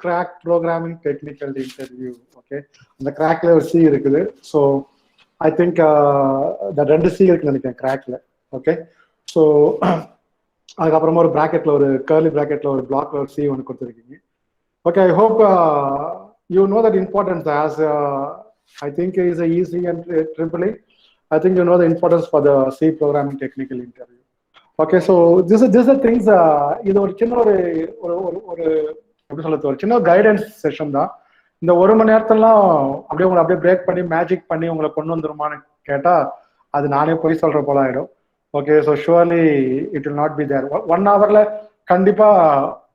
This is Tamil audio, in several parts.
crack programming technical interview. Okay, அந்த crackல ஒரு C இருக்குது. So I think the ரெண்டு C இருக்குன்னு நினைக்கிறேன் crackல. Okay, so அதுக்கப்புறமா ஒரு ப்ராக்கெட்ல ஒரு கர்லி ப்ராக்கெட்ல ஒரு பிளாக்ல ஒரு C ஒன்று கொடுத்துருக்கீங்க. Okay, I hope you know that importance as I think is a easy and triple A. I think you know the importance for the C programming technical interview. Okay, so this is the things. இது ஒரு சின்ன ஒரு எப்படி சொல்றது, ஒரு சின்ன கைடன்ஸ் செஷன் தான். இந்த ஒரு மணி நேரத்தெல்லாம் அப்படியே உங்களை அப்படியே பிரேக் பண்ணி மேஜிக் பண்ணி உங்களை கொண்டு வந்துருமான்னு கேட்டா அது நானே போய் சொல்ற போல ஆயிடும். Okay, so surely it will not be there. 1 hourல கண்டிப்பா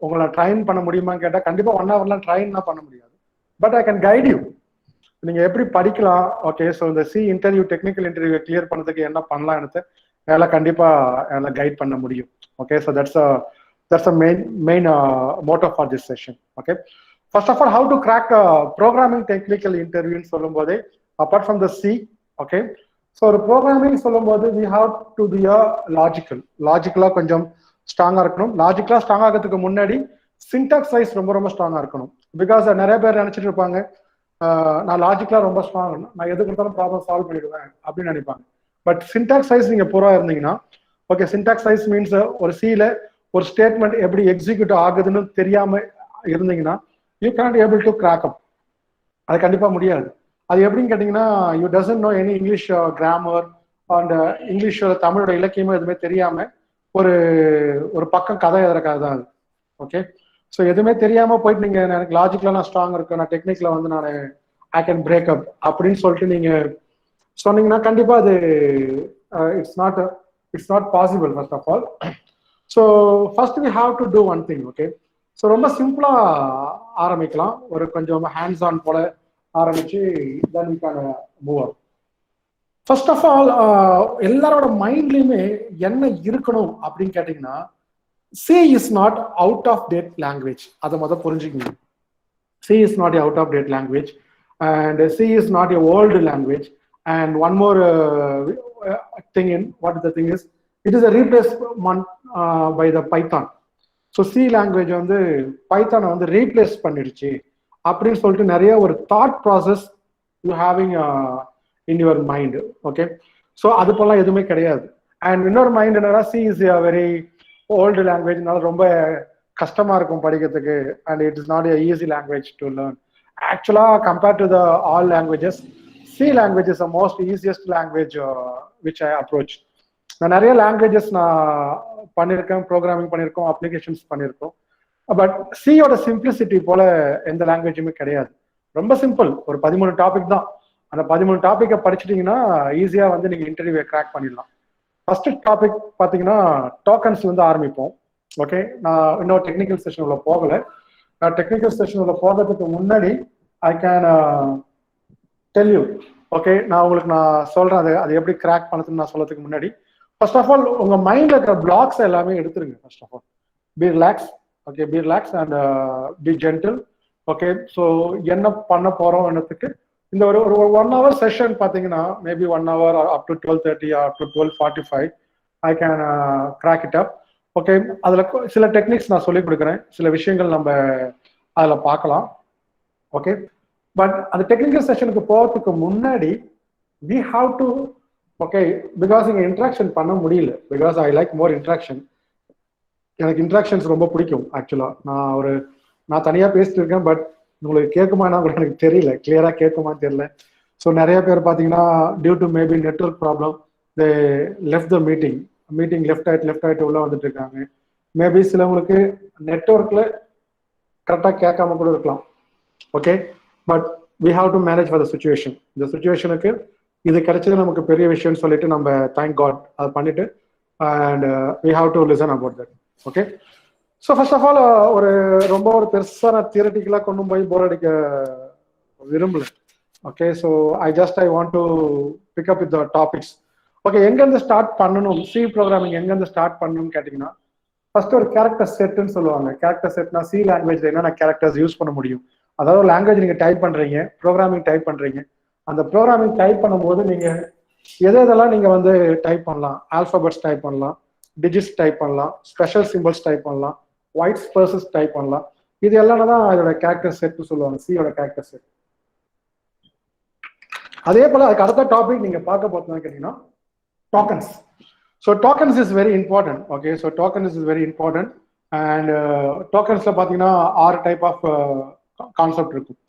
உங்களை ட்ரைன் பண்ண முடியுமான்னு கேட்டா கண்டிப்பா 1 hourல ட்ரைன் தான் பண்ண முடியாது. But I can guide you, நீங்க எப்படி படிக்கலாம். ஓகே, ஸோ இந்த C interview technical interview clear பண்ணதுக்கு என்ன பண்ணலாம் என்னால் கண்டிப்பா என்னால் கைட் பண்ண முடியும். Okay, so that's a main motto for this session. Okay, first of all, how to crack a programming technical interview in சொல்லும்போது apart from the C. Okay, so ஒரு programming சொல்லும்போது we have to be a logically கொஞ்சம் ஸ்ட்ராங்கா இருக்கணும். லாஜிக்கலா ஸ்ட்ராங் ஆகிறதுக்கு முன்னாடி சின்டாக்ஸ் வைஸ் ரொம்ப ஸ்ட்ராங்கா இருக்கணும். பிகாஸ் நிறைய பேர் நினைச்சிட்டு இருப்பாங்க நான் லாஜிக்கலா ரொம்ப ஸ்ட்ராங், நான் எது கொடுத்தாலும் ப்ராப்ளம் சால்வ் பண்ணிடுவேன் அப்படின்னு நினைப்பாங்க. பட் சின்டாக்ஸ் வைஸ் நீங்க பூரா இருந்தீங்கன்னா, ஓகே, சின்டாக்ஸ் வைஸ் மீன்ஸ் ஒரு சில ஒரு ஸ்டேட்மெண்ட் எப்படி எக்ஸிக்யூட் ஆகுதுன்னு தெரியாம இருந்தீங்கன்னா you cannot able to crack up. அது கண்டிப்பா முடியாது. அது எப்படின்னு கேட்டீங்கன்னா, you doesn't know any English grammar and English தமிழோட இலக்கியமோ எதுவுமே தெரியாம ஒரு பக்கம் கதை எழுதுறக்காக தான் அது. ஓகே, ஸோ எதுவுமே தெரியாம போயிட்டு நீங்க எனக்கு லாஜிக்கலா நான் ஸ்ட்ராங் இருக்கேன், நான் டெக்னிக்ல வந்து நான் ஐ கேன் பிரேக் அப் அப்படின்னு சொல்லிட்டு நீங்க சொன்னீங்கன்னா கண்டிப்பா அது it's not possible. First of all, so first we have to do one thing. Okay, so ரொம்ப சிம்பிளா ஆரம்பிக்கலாம். ஒரு கொஞ்சம் ஹேண்ட்ஸ் ஆன் போல ஆரம்பிச்சு then we can move on. First of all எல்லாரோட மைண்ட்லயுமே என்ன இருக்கணும் அப்படின்னு கேட்டீங்கன்னா, C is not out of date language. அதை முதல் புரிஞ்சுக்கணும். C is not a out of date language and C is not a old language. And one more thing in what the thing is, it is a replacement by the Python. So C language வந்து பைத்தானை வந்து ரீப்ளேஸ் பண்ணிடுச்சு அப்படின்னு சொல்லிட்டு நிறைய ஒரு thought process you having in your mind. Okay, so அது போலாம் எதுவுமே கிடையாது. அண்ட் இன்னொரு மைண்ட் என்னன்னா, C is a very old லாங்குவேஜ்னால ரொம்ப கஷ்டமா இருக்கும் படிக்கிறதுக்கு. And it is not a easy language to learn. ஆக்சுவலா compared to the all languages, C language is the most easiest language which I approach. நான் நிறைய லாங்குவேஜஸ் நான் பண்ணியிருக்கேன், ப்ரோக்ராமிங் பண்ணியிருக்கோம், அப்ளிகேஷன்ஸ் பண்ணியிருக்கோம். பட் சியோட சிம்பிளிசிட்டி போல எந்த லாங்குவேஜுமே கிடையாது. ரொம்ப சிம்பிள், ஒரு 13 டாபிக் தான். அந்த 13 டாப்பிக்கை படிச்சுட்டீங்கன்னா ஈஸியா வந்து நீங்க இன்டர்வியூவை கிராக் பண்ணிடலாம். ஃபர்ஸ்ட் டாபிக் பார்த்தீங்கன்னா டோக்கன்ஸ் வந்து ஆரம்பிப்போம். ஓகே, நான் இன்னும் டெக்னிக்கல் செஷன் உள்ள போகலை. நான் டெக்னிக்கல் செஷன் உள்ள போகிறதுக்கு முன்னாடி I can tell you. Okay, நான் உங்களுக்கு சொல்றேன் அது எப்படி கிராக் பண்ணதுன்னு நான் சொல்றதுக்கு முன்னாடி ஃபர்ஸ்ட் ஆஃப் ஆல் உங்க மைண்ட்ல இருக்கிற பிளாக்ஸ் எல்லாமே எடுத்துருங்க. First of all be relax. Okay, be relax and be gentle. Okay, so என்ன பண்ண போறோம் என்னத்துக்கு இந்த ஒரு 1 hour செஷன் பார்த்தீங்கன்னா maybe 1 hour up to 12:30 or up to 12:45 I can crack it up. Okay, அதில் சில டெக்னிக்ஸ் நான் சொல்லிக் கொடுக்குறேன், சில விஷயங்கள் நம்ம அதில் பார்க்கலாம். ஓகே, பட் அந்த டெக்னிக்கல் செஷனுக்கு போகிறதுக்கு முன்னாடி we have to, okay, because இங்கே இன்ட்ராக்ஷன் பண்ண முடியல. Because I like more interaction. எனக்கு இன்ட்ராக்ஷன்ஸ் ரொம்ப பிடிக்கும். ஆக்சுவலாக நான் தனியாக பேசிட்டு இருக்கேன், பட் உங்களுக்கு கேட்குமானா கூட எனக்கு தெரியல, கிளியராக கேட்குமான்னு தெரியல. ஸோ நிறைய பேர் பார்த்தீங்கன்னா due to maybe network problem they left the meeting left ஆகிட்டு உள்ள வந்துட்டு இருக்காங்க. மேபி சிலவங்களுக்கு நெட்ஒர்க்கில் கரெக்டாக கேட்காம கூட இருக்கலாம். Okay, but we have to manage for the situation. இந்த சுச்சுவேஷனுக்கு இது கிடைச்சது நமக்கு பெரிய விஷயம்னு சொல்லிட்டு நம்ம தேங்க் காட் அதை பண்ணிட்டு and we have to listen about that. Okay, so first of all ஒரு பெருசாக நான் தியரட்டிக்கலாக கொண்டு போய் போர் அடிக்க விரும்பல. Okay, so I want to pick up with the topics. Okay, எங்கேருந்து ஸ்டார்ட் பண்ணணும், C ப்ரோக்ராமிங் எங்கேருந்து ஸ்டார்ட் பண்ணணும்னு கேட்டிங்கன்னா, ஃபர்ஸ்ட் ஒரு கேரக்டர் செட்டுன்னு சொல்லுவாங்க. கேரக்டர் செட்னா C லாங்குவேஜ்ல என்னென்ன கேரக்டர்ஸ் யூஸ் பண்ண முடியும். அதாவது லாங்குவேஜ் நீங்கள் டைப் பண்ணுறீங்க, ப்ரோக்ராமிங் டைப் பண்ணுறீங்க. அந்த ப்ரோக்ராமிங் டைப் பண்ணும்போது நீங்கள் எதெல்லாம் நீங்கள் வந்து டைப் பண்ணலாம். ஆல்ஃபபெட்ஸ் டைப் பண்ணலாம், டிஜிட்ஸ் டைப் பண்ணலாம், ஸ்பெஷல் சிம்பிள்ஸ் டைப் பண்ணலாம், ஒயிட் ஸ்பேசஸ் டைப் பண்ணலாம். இது எல்லாம் தான் இதோட கேரக்டர் செட் சொல்லுவாங்க, சியோட கேரக்டர் செட். அதே போல அதுக்கு அடுத்த டாபிக் நீங்க பார்க்க போறதுன்னு கேட்டீங்கன்னா tokens. So tokens is very important. Okay, so tokens is very important. And டோக்கன்ஸ்ல பார்த்தீங்கன்னா 6 டைப் ஆஃப் கான்செப்ட் இருக்கும்.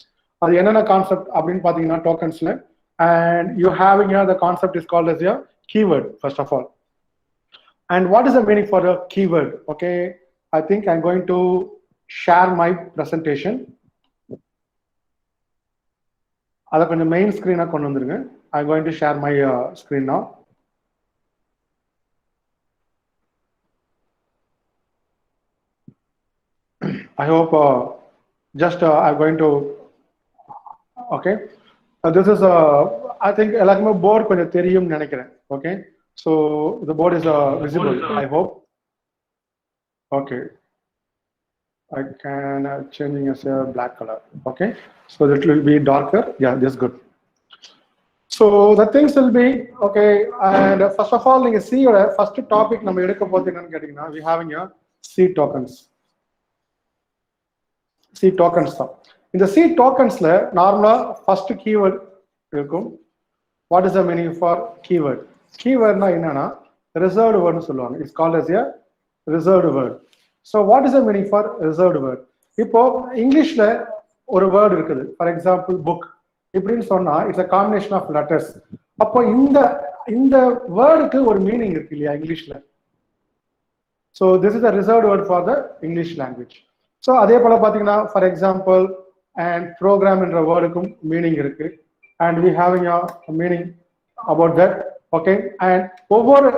அது என்னென்ன கான்செப்ட் அப்படின்னு பார்த்தீங்கன்னா டோக்கன்ஸ்ல, and you having here the concept is called as a keyword first of all. And what is the meaning for a keyword? Okay, I think I'm going to share my presentation. அதை கொஞ்சம் மெயின் ஸ்கிரீனா கொண்டு வந்துருங்க. I'm going to share my screen now. I hope I'm going to, okay. This is I think எல்லாருக்குமே போர்டு கொஞ்சம் தெரியும்னு நினைக்கிறேன். Okay, so the board is visible, I hope. Okay, I can changing as a black color. Okay, so that will be darker. Yeah, this is good. So the things will be okay. And first of all, நீங்க C யோட first topic நம்ம எடுக்க போறது என்னன்னு கேட்டீங்கன்னா, we having a C tokens. C tokens தான். இந்த C tokensல நார்மலா first keyword இருக்கும். What is the meaning for keyword? Keywordனா என்னன்னா reserved word னு சொல்லுவாங்க. It's called as a reserved word. So what is the meaning for reserved word? இப்போ இங்கிலீஷ்ல ஒரு வேர்ட் இருக்குது, ஃபார் எக்ஸாம்பிள் புக் இப்படின்னு சொன்னா it's a combination of letters. அப்போ இந்த வேர்டுக்கு ஒரு மீனிங் இருக்கு இல்லையா இங்கிலீஷ்ல. So this is a reserved word for the English language. So அதே போல பாத்தீங்கன்னா ஃபார் எக்ஸாம்பிள் and program என்ற வேர்டுக்கும் மீனிங் இருக்கு, and we having a meaning about that. Okay, and ஒவ்வொரு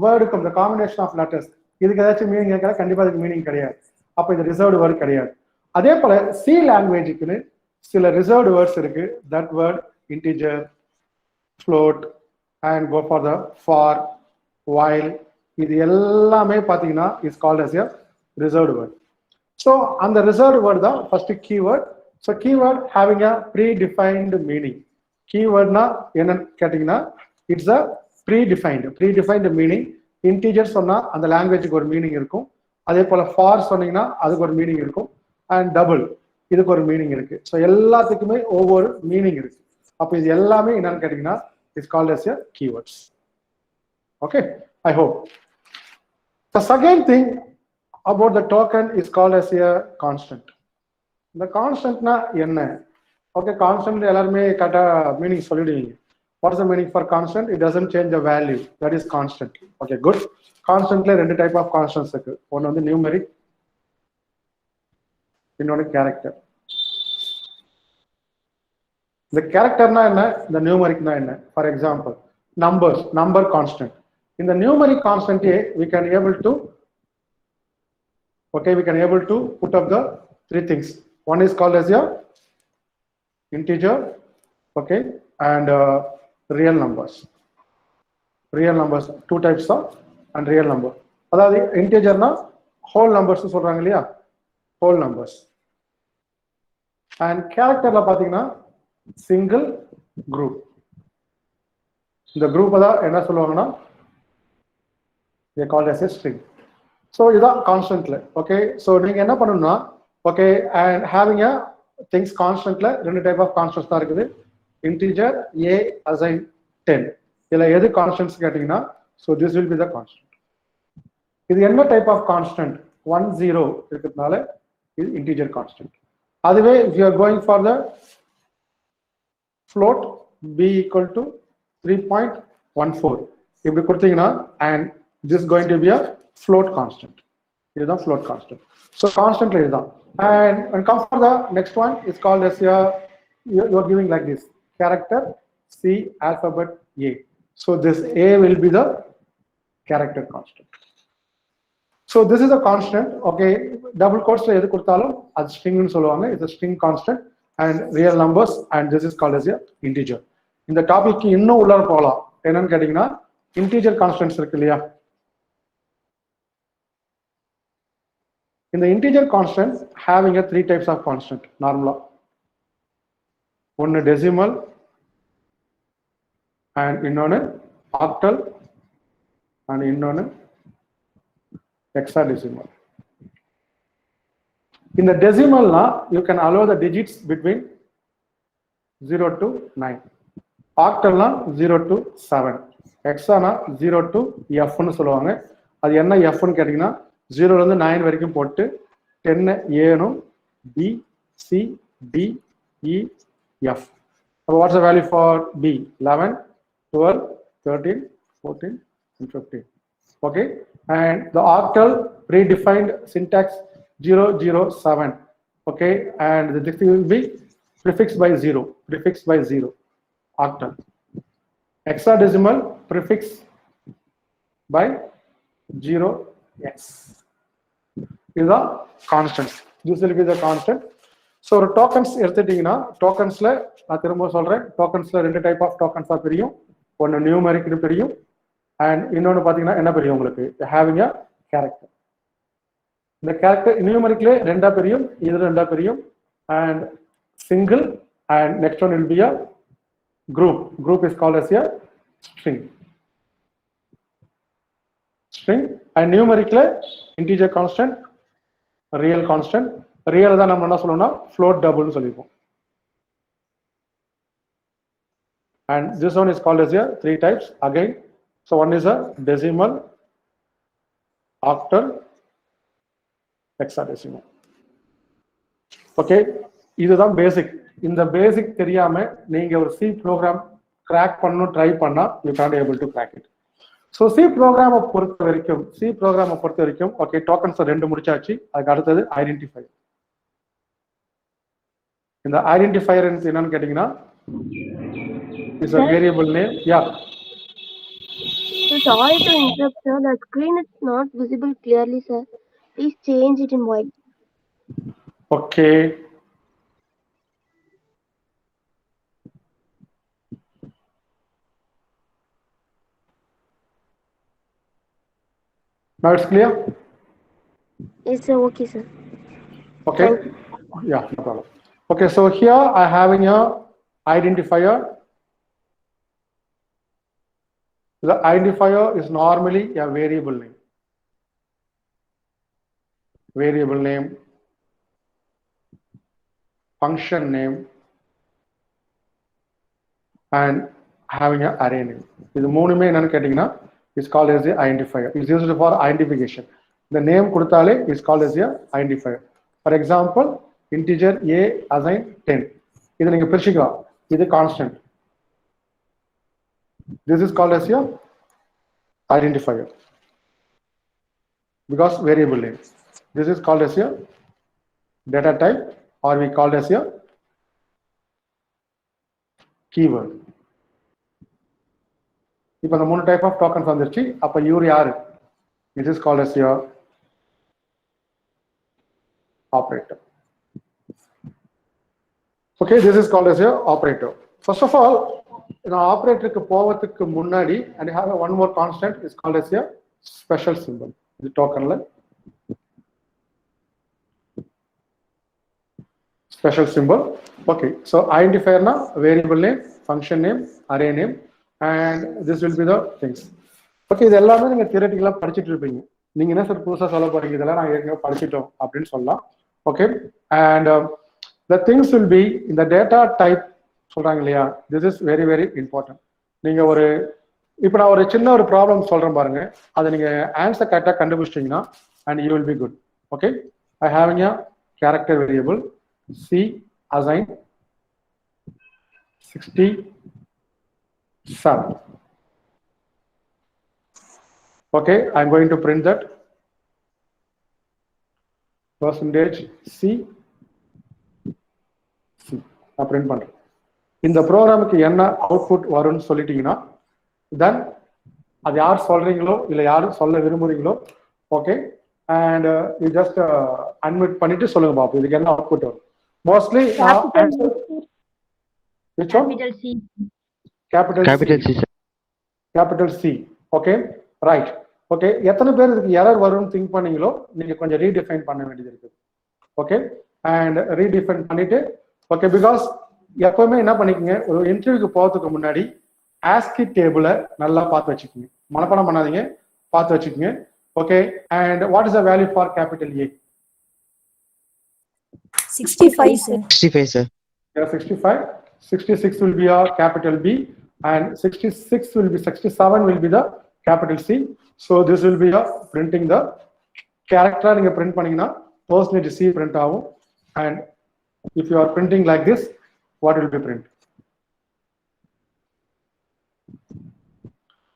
வேர்டுக்கும் the combination of letters இதுக்கு ஏதாச்சும் மீனிங் இருக்கா? கண்டிப்பா அதுக்கு மீனிங் கிடையாது. அப்ப இது ரிசர்வ்டு வேர்டு கிடையாது. அதே போல சி லாங்குவேஜுக்குன்னு சில ரிசர்வ்டு வேர்ட்ஸ் இருக்கு. That word integer, float and go for the for, while, இது எல்லாமே பார்த்தீங்கன்னா is called as a reserved word. So அந்த ரிசர்வ்டு வேர்டு தான் first keyword. So keyword having a predefined meaning. கீவேர்ட்னா என்னன்னு கேட்டிங்கன்னா it's a predefined meaning. Integer சொன்னா அந்த லாங்குவேஜுக்கு ஒரு மீனிங் இருக்கும். அதே போல ஃபார் சொன்னீங்கன்னா அதுக்கு ஒரு மீனிங் இருக்கும். அண்ட் டபுள் இதுக்கு ஒரு மீனிங் இருக்கு. ஸோ எல்லாத்துக்குமே ஒவ்வொரு மீனிங் இருக்கு. அப்போ இது எல்லாமே என்னன்னு கேட்டீங்கன்னா it's called as a keywords. Okay, I hope. The second thing about the token is called as a constant. இந்த கான்ஸ்டன்ட்னா என்ன? ஓகே, கான்ஸ்டன்ட் எல்லாருமே கரெக்டா meaning சொல்லிடுவீங்க. What is the meaning for constant? It doesn't change the value. That is constant. Okay, good. Constantல ரெண்டு டைப் ஆஃப் கான்ஸ்டன்ட்ஸ் இருக்கு. ஒன்னு வந்து நியூமெரிக், இன்னொன்னு கேரக்டர். இந்த கேரக்டர்னா என்ன, இந்த நியூமெரிக்னா என்ன? For example number constant. இந்த numeric கான்ஸ்டன்ட்டே we can able to put up the three things. One is called as a integer, okay, and real numbers. Two types of and real number. அதாவது இன்டிஜர்னா ஹோல் நம்பர்ஸ் சொல்றாங்க இல்லையா, ஹோல் நம்பர்ஸ். அண்ட் கேரக்டர்ல பாத்தீங்கன்னா சிங்கிள் குரூப். இந்த குரூப் தான் என்ன சொல்லுவாங்கன்னா they called as a string. So இதுதான் கான்ஸ்டன்ட்ல. ஓகே, ஸோ நீங்க என்ன பண்ணணும்னா okay, and having a things கான்ஸ்டன்ட்ல ரெண்டு டைப் ஆஃப் கான்ஸ்டன்ட்ஸ் தான் இருக்குது. Integer, A assign 10. இதுல எது கான்ஸ்டன்ட்ஸ் கேட்டீங்கன்னா so this will be the constant. இது என்ன டைப் ஆஃப் கான்ஸ்டன்ட்? 1 0 இருக்கிறதுனால இது இன்டிஜர் கான்ஸ்டன்ட். அதுவே if you are going for the float b equal to 3.14 இப்படி கொடுத்தீங்கன்னா and this is going to be a float constant. இதுதான் float constant. So constantல இதுதான். And come for the next one is called as you are giving like this character C alphabet A. So this A will be the character constant. So this is a constant. Okay, double quotes எது கொடுத்தாலும் அது string னு சொல்லுவாங்க. It's a string constant and real numbers, and this is called as a integer. இந்த டாபிக் இன்னும் உள்ளார போகலாம். என்னன்னு கேட்டீங்கன்னா இன்டிஜர் கான்ஸ்டன்ட்ஸ் இருக்கு இல்லையா, இந்த integer constant having a three types of constant நார்மலா. ஒன்னு டெசிமல், and இன்னொன்னு ஆக்டல், and இன்னொன்னு hexadecimal. In the decimal now, you can allow the digits between 0 to 9. Octal na 0 to 7. Hexa na 0 to F னு சொல்லுவாங்க. அது என்ன F னு கேட்டிங்கன்னா 0 ல இருந்து 9 வரைக்கும் போட்டு 10 A னும் B C D E F. So what's the value for B? 11, 12, 13, 14 and 15. Okay, and the octal predefined syntax 007. Okay, and the digit will be prefixed by 0, prefixed by 0, octal. Hexadecimal prefixed by 0x. These are constants. This will be the constant. So tokens எடுத்துட்டீங்கன்னா டோக்கன்ஸ்ல நான் திரும்ப சொல்றேன், டோக்கன்ஸ்ல ரெண்டு டைப் ஆஃப் டோக்கன்ஸ் தான் தெரியும். ஒன்னு நியூமெரிக்னு தெரியும், அண்ட் இன்னொன்னு பாத்தீங்கன்னா என்ன தெரியும் உங்களுக்கு, ஹேவிங் a character. இந்த கேரக்டர் நியூமெரிக்ல ரெண்டா தெரியும், இது ரெண்டா தெரியும், and single, and next one will be a group. Group is called as a string. String and numerically integer constant, real constant. Real தான் நம்ம என்ன சொல்லணும்னா float double னு சொல்லிப்போம். And this one is called as a three types again. So one is a decimal, octal, hexadecimal. Okay, இதுதான் பேசிக். இந்த பேசிக் தெரியாம நீங்க ஒரு C ப்ரோக்ராம் கிராக் பண்ணனும் ட்ரை பண்ணா you can't able to crack it. So C ப்ரோக்ராமை பொறுத்த வரைக்கும் ஓகே டோக்கன்ஸ் ரெண்டு முடிச்சாச்சு. அதுக்கு அடுத்தது ஐடென்டிஃபையர். இந்த ஐடென்டிஃபையர் என்னன்னு கேட்டீங்கன்னா is a variable name. Yeah. So sorry to interrupt, sir. The screen is not visible clearly, sir. Please change it in white. Okay. Now it's clear? Yes, sir. Okay, sir. Okay. Yeah, no problem. Okay, so here I having a identifier. The identifier is normally a variable name. Variable name, function name, and having an array name. இது மூணுமே என்னன்னு கேட்டீங்கன்னா is called as the identifier. It's used for identification. The name கொடுத்தாலே is called as a identifier. For example, integer a assign 10. இது நீங்க பிரிச்சுக்கலாம். இது constant. This is called as your identifier because variable name. This is called as your data type, or we call as your keyword. இப்போ இந்த மூணு டைப் ஆஃப் டோக்கன்ஸ் வந்துருச்சு. அப்ப இவர் யாரு? This is called as your operator. Okay, this is called as your operator. First of all, இந்த ஆபரேட்டருக்கு போவதுக்கு முன்னாடி and have one more constant is called as a special symbol. இது டோக்கன்ல special symbol. Okay, so identifier na variable name, function name, array name, and this will be the things. Okay, இது எல்லாமே நீங்க தியரட்டிக்கலா படிச்சிட்டு இருப்பீங்க. நீங்க என்ன சார் புதுசா சொல்ல போறீங்க, இதெல்லாம் நான் ஏற்கனவே படிச்சிட்டோம் அப்படின்னு சொல்லலாம். Okay, and the things will be in the data type சொல்றாங்க இல்லையா, this is very very important. நீங்க ஒரு இப்போ நான் ஒரு சின்ன ஒரு ப்ராப்ளம் சொல்றேன் பாருங்க, அதை நீங்க ஆன்சர் கரெக்டா கண்டுபிடிச்சிட்டீங்கன்னா and you will be good. Okay, I having a character variable C assign 67. Okay, I'm going to print that percentage C. நான் print பண்றேன். இந்த ப்ரோக்ராமுக்கு என்ன அவுட்புட் வரும்னு சொல்லிட்டீங்கன்னா தென் அது யார் சொல்றீங்களோ இல்ல யார் சொல்ல விரும்புறீங்களோ okay, and you just unmute பண்ணிட்டு சொல்லுங்க பாப்போம் இதுக்கு என்ன அவுட்புட் வரும். Mostly capital C. Okay, right. Okay, எத்தனை பேர் இதுக்கு எரர் வரும்னு திங்க் பண்ணீங்களோ நீங்க கொஞ்சம் ரீடிஃபைன் பண்ண வேண்டியது இருக்கு. ஓகே, அண்ட் ரீடிஃபைன் பண்ணிட்டு ஓகே, பிகாஸ் எப்பவுமே என்ன பண்ணிக்கோங்க, ஒரு இன்டர்வியூக்கு போகிறதுக்கு முன்னாடி ஆஸ்கி டேபிளை நல்லா பார்த்து வச்சுக்கோங்க, மனப்பாடம் பண்ணாதீங்க, பார்த்து வச்சுக்கோங்க. Okay, and what is the value for capital A? 65, sir. 65, sir. Yeah, 65. 66 will be a capital B, and 67 will be the capital C. So this will be a printing the character நீங்க print பண்ணீங்கன்னா percentage C print ஆகும். And if you are printing like this, what will be print?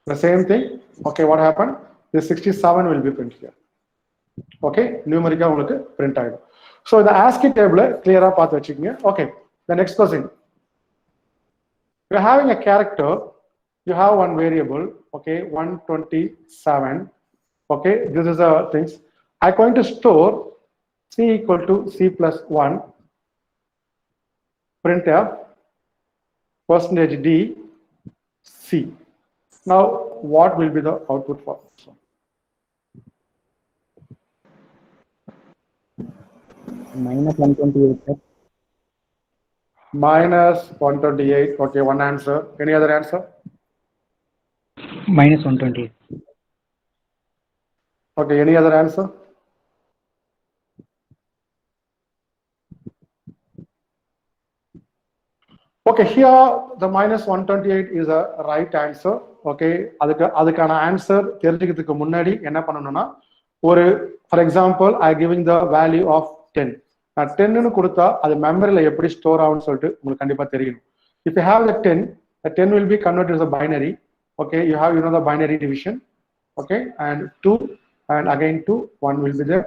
The same thing. Okay, what happened? This 67 will be print here. Okay, numeric உங்களுக்கு print ஆயிடும். So the ASCII table clear ஆ பார்த்து வச்சுக்கோங்க. Okay, the next question. You're having a character, you have one variable, okay, 127. Okay, this is the things. I'm going to store C equal to C plus 1, printf, percentage D, C. Now, what will be the output for this one? Minus 128, sir. Minus 128. Okay, one answer. Any other answer? Minus 128. Okay, any other answer? Okay, here the minus 128 is a right answer. Okay, அதுக்கான ஆன்சர் தெரிஞ்சுக்கிறதுக்கு முன்னாடி என்ன பண்ணணும்னா ஒரு for example I giving the value of 10. நான் 10ன்னு கொடுத்தா அது மெமரியில எப்படி ஸ்டோர் ஆகும்னு சொல்லிட்டு உங்களுக்கு கண்டிப்பா தெரியணும். If you have the 10 will be converted as a binary. Okay, you have the binary division. Okay, and 2 and again 2, 1 will be there.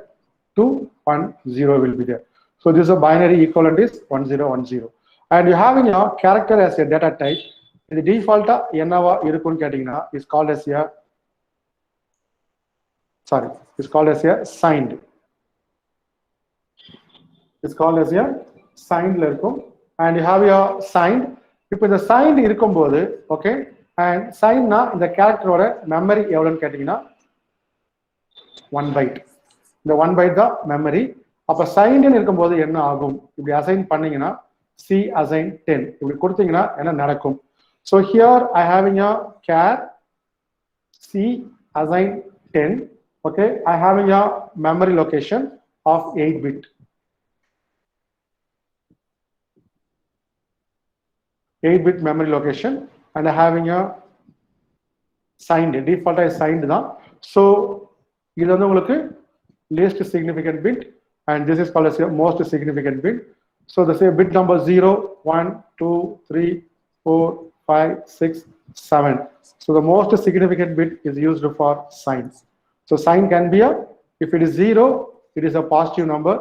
2, 1, 0 will be there. So this is a binary equivalent is 1010. And you having your character as a data type. The default என்னவா இருக்குன்னு கேட்டீங்கன்னா is called as a signed. It's called as a signed இருக்கும். And you have your signed. இப்போ இந்த signed இருக்கும்போது okay, and signedனா இந்த கேரக்டரோட மெமரி எவ்வளவுன்னு கேட்டீங்கன்னா 1 byte. இந்த 1 byte தான் மெமரி. அப்ப signed இருக்கும்போது என்ன ஆகும்? இப்படி அசைன் பண்ணீங்கன்னா C assign 10 இப்படி கொடுத்தீங்கன்னா என்ன நடக்கும்? So here I having a char C assign 10. Okay, I having a memory location of 8 bit. 8 bit memory location, and I having a signed default is signed தான். So இது வந்து உங்களுக்கு least significant bit, and this is called as a most significant bit. So the say bit number 0, 1, 2, 3, 4, 5, 6, 7. So the most significant bit is used for sign. So sign can be if it is 0, it is a positive number,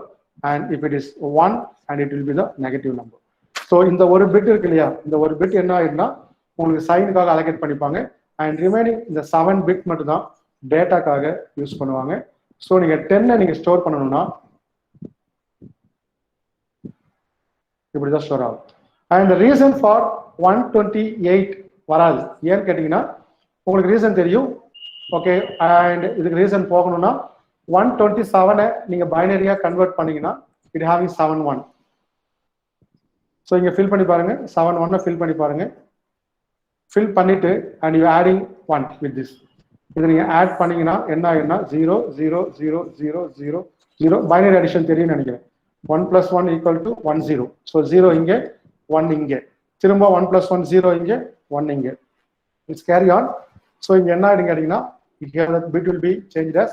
and if it is 1, and it will be the negative number. So in the ஒரு bit இருக்கு இல்லையா, இந்த ஒரு bit என்ன ஆயிடும்னா உங்களுக்கு சைனுக்காக அலோகேட் பண்ணிப்பாங்க, and remaining இந்த 7 bit மட்டும் தான் டேட்டாக்காக யூஸ் பண்ணுவாங்க. ஸோ நீங்க 10 நீங்க ஸ்டோர் பண்ணணும்னா இப்படிதான் ஸ்டோர் ஆகும். அண்ட் த ரீசன் ஃபார் 128 வராது ஏன்னு கேட்டீங்கன்னா உங்களுக்கு ரீசன் தெரியும். ஓகே, அண்ட் இதுக்கு ரீசன் போகணும்னா 127 நீங்க பைனரியா கன்வெர்ட் பண்ணீங்கன்னா இட் ஹேவிங் 7-1. ஸோ இங்க ஃபில் பண்ணி பாருங்க, 7-1 ஃபில் பண்ணி பாருங்க. ஃபில் பண்ணிட்டு and you adding 1 with this. இது நீங்க ஆட் பண்ணீங்கன்னா என்ன ஆகுதுன்னா 0 0 0 0 0 0 பைனரி அடிஷன் தெரியும்னு நினைக்கிறேன். 1 + 1 = 1 0. So 0 இங்கே 1 இங்கே, திரும்ப 1 + 1 0 இங்கே 1 இங்கே. It's carry on. So இங்க என்ன ஆயிடுங்க கேட்டீங்கன்னா here the bit will be changed as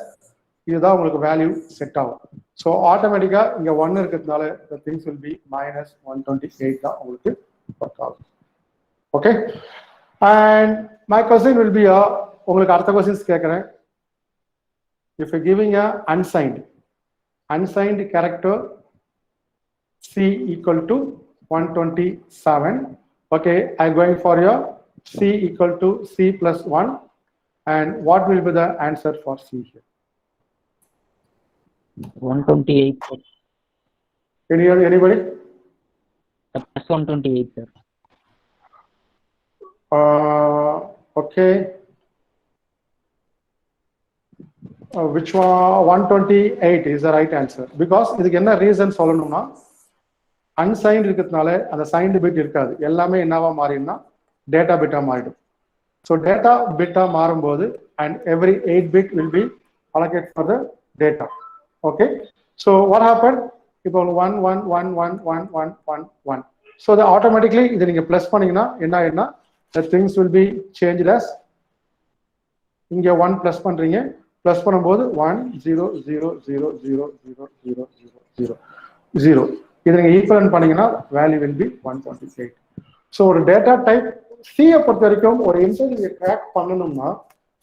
இதுதான் உங்களுக்கு வேல்யூ செட் ஆகும். ஸோ ஆட்டோமேட்டிக்கா இங்க 1 இருக்கிறதுனால the things will be -128 தான் உங்களுக்கு ஒர்க் ஆகும். Okay, and my question will be உங்களுக்கு அடுத்த क्वेश्चंस கேட்கறேன். If you giving a unsigned character C equal to 127. Okay, I'm going for your C equal to C plus 1. And what will be the answer for C here? 128. Anybody? Plus 128, sir. Okay. Which one? 128 is the right answer. Because இதுக்கு என்ன ரீசன் சொல்லணும்னா அன்சைன்ட் இருக்கிறதுனால அந்த சைன்டு பிட் இருக்காது, எல்லாமே என்னவா மாறிடும்னா டேட்டா பிட்டா மாறிடும். ஸோ டேட்டா பிட்டா மாறும்போது and every 8 bit will be allocated for the data. Okay, so what happened? இப்போ 1 1 1 1 1 1 1 1. ஸோ அது ஆட்டோமேட்டிக்லி இதை நீங்க பிளஸ் பண்ணீங்கன்னா என்ன ஆயிடும்னா the things will be changed as இங்க 1 பிளஸ் பண்றீங்க, பிளஸ் பண்ணும்போது 1 0 0 0 0 0 0 0 0. இதை நீங்க ஈக்குவலன்ட் பண்ணீங்கன்னா வேல்யூ வில் பி 128. ஸோ ஒரு டேட்டா டைப் சியை பொறுத்த வரைக்கும் ஒரு இன்டர்வியூ கிராக் பண்ணணும்னா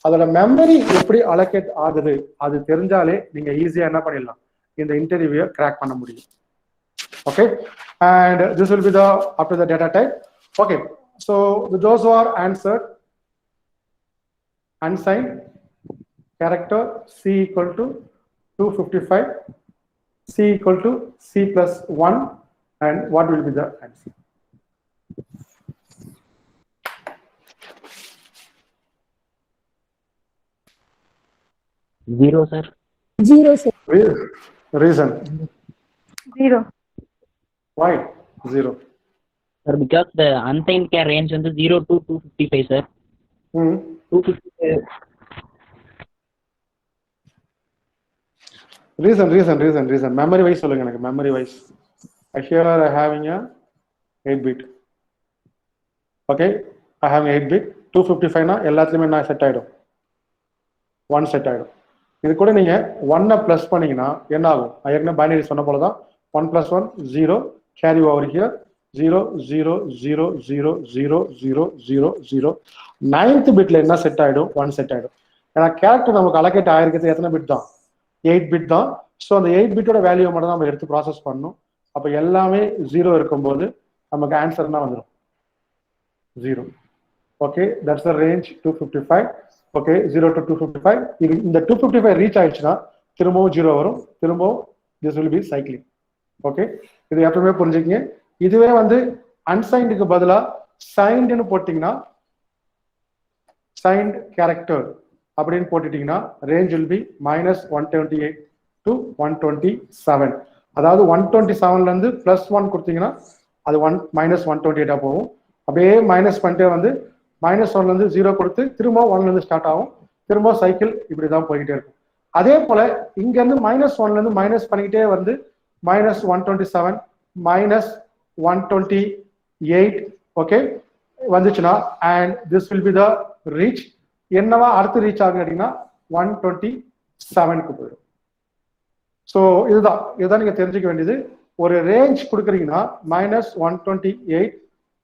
அதோட மெமரி எப்படி அலோகேட் ஆகுது அது தெரிஞ்சாலே நீங்க ஈஸியா என்ன பண்ணிடலாம், இந்த இன்டர்வியூவை கிராக் பண்ண முடியும். Okay, and this will be the up to the data type. Okay, so those who are answered unsigned character C equal to 255, C equal to C plus 1, and what will be the answer? Zero, sir. Zero, sir. Reason? 0. Why 0? Sir, because the unsigned care range வந்து 0 to 255, sir. 255. Reason. Memory wise சொல்லுங்க எனக்கு, memory wise. Here I having a 8-bit. Okay, I have 8-bit. 255 னா எல்லாத்துலயுமே என்ன செட் ஆயிடும், 1 செட் ஆயிடும். இது கூட நீங்க 1 பிளஸ் பண்ணீங்கன்னா என்ன ஆகும், ஏற்கனவே பைனரி சொன்ன போலதான் 1 + 1 0, கேரி ஓவர் ஹியர் 0 0 0 0 0 0 0 0. 9th பிட்ல என்ன செட் ஆயிடும், 1 செட் ஆயிடும். ஏன்னா கேரக்டர் நமக்கு அலோகேட் ஆயிருக்கிறது எத்தனை பிட் தான், 8 பிட் தான். ஸோ அந்த 8 பிட்டோட வேல்யூ மட்டும் தான் நம்ம எடுத்து ப்ராசஸ் பண்ணணும். அப்போ எல்லாமே 0 இருக்கும்போது நமக்கு ஆன்சர் என்ன வந்துடும், 0. Okay, that's the range 255. Okay, 0 to 255. இது இந்த 255 ரீச் ஆயிடுச்சுன்னா திரும்பவும் 0 வரும், திரும்பவும் this will B cycling. Okay, இது எப்பவுமே புரிஞ்சுக்கங்க. இதுவே வந்து அன்சைன்டுக்கு பதிலா சைன்டுன்னு போட்டிங்கன்னா, சைன்ட் கேரக்டர் அப்படின்னு போட்டுட்டீங்கன்னா ரேஞ்ச் வில் பி -128 to 127. அதாவது 127ல இருந்து +1 கொடுத்தீங்கன்னா அது -128 போகும். அப்படியே மைனஸ் பண்ணிட்டே வந்து -1ல இருந்து 0 கொடுத்து திரும்ப 1ல இருந்து ஸ்டார்ட் ஆகும், திரும்ப சைக்கிள் இப்படிதான் போய்கிட்டே இருக்கும். அதே போல இங்க இருந்து -1ல இருந்து மைனஸ் பண்ணிக்கிட்டே வந்து -127 -128 ஓகே வந்துச்சுன்னா and this will be the reach. என்னவா அடுத்து ரீச் ஆகுங்க அப்படின்னா 127க்கு போயிடும். ஸோ இதுதான் நீங்க தெரிஞ்சுக்க வேண்டியது. ஒரு ரேஞ்ச் கொடுக்குறீங்கன்னா -128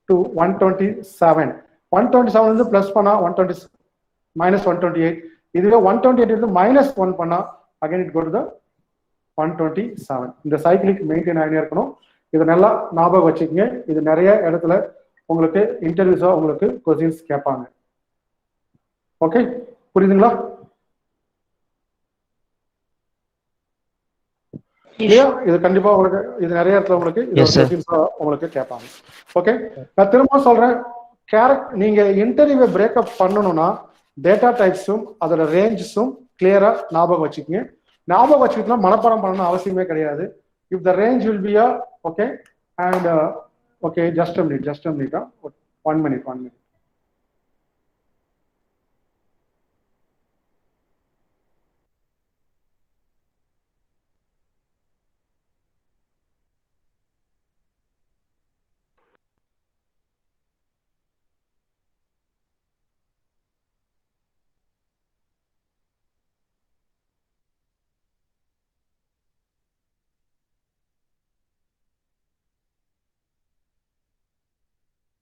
to 127. 127 இருந்து பிளஸ் பண்ணா -128. இதுவே 128 இருந்து -1 பண்ணா again it go to the 127. இந்த சைக்கிளிக் மெயின்டைன் ஆகினே இருக்கணும். இதை நல்லா ஞாபகம் வச்சுக்கோங்க. இது நிறைய இடத்துல உங்களுக்கு இன்டர்வியூஸா உங்களுக்கு கொஸ்டின்ஸ் கேட்பாங்க. ஓகே, புரியுதுங்களா? இது கண்டிப்பா உங்களுக்கு இது நிறைய இடத்துல உங்களுக்கு கேட்பாங்க. ஓகே, நான் திரும்ப சொல்றேன், நீங்க இன்டர்வியூ பிரேக்அப் பண்ணணும்னா டேட்டா டைப்ஸும் அதோட ரேஞ்சஸும் கிளியரா ஞாபகம் வச்சுக்கோங்க. ஞாபகம் வச்சுக்கிட்டா மனப்பாடம் பண்ணணும் அவசியமே கிடையாது. If the range will be okay and okay just a minute 1 minute.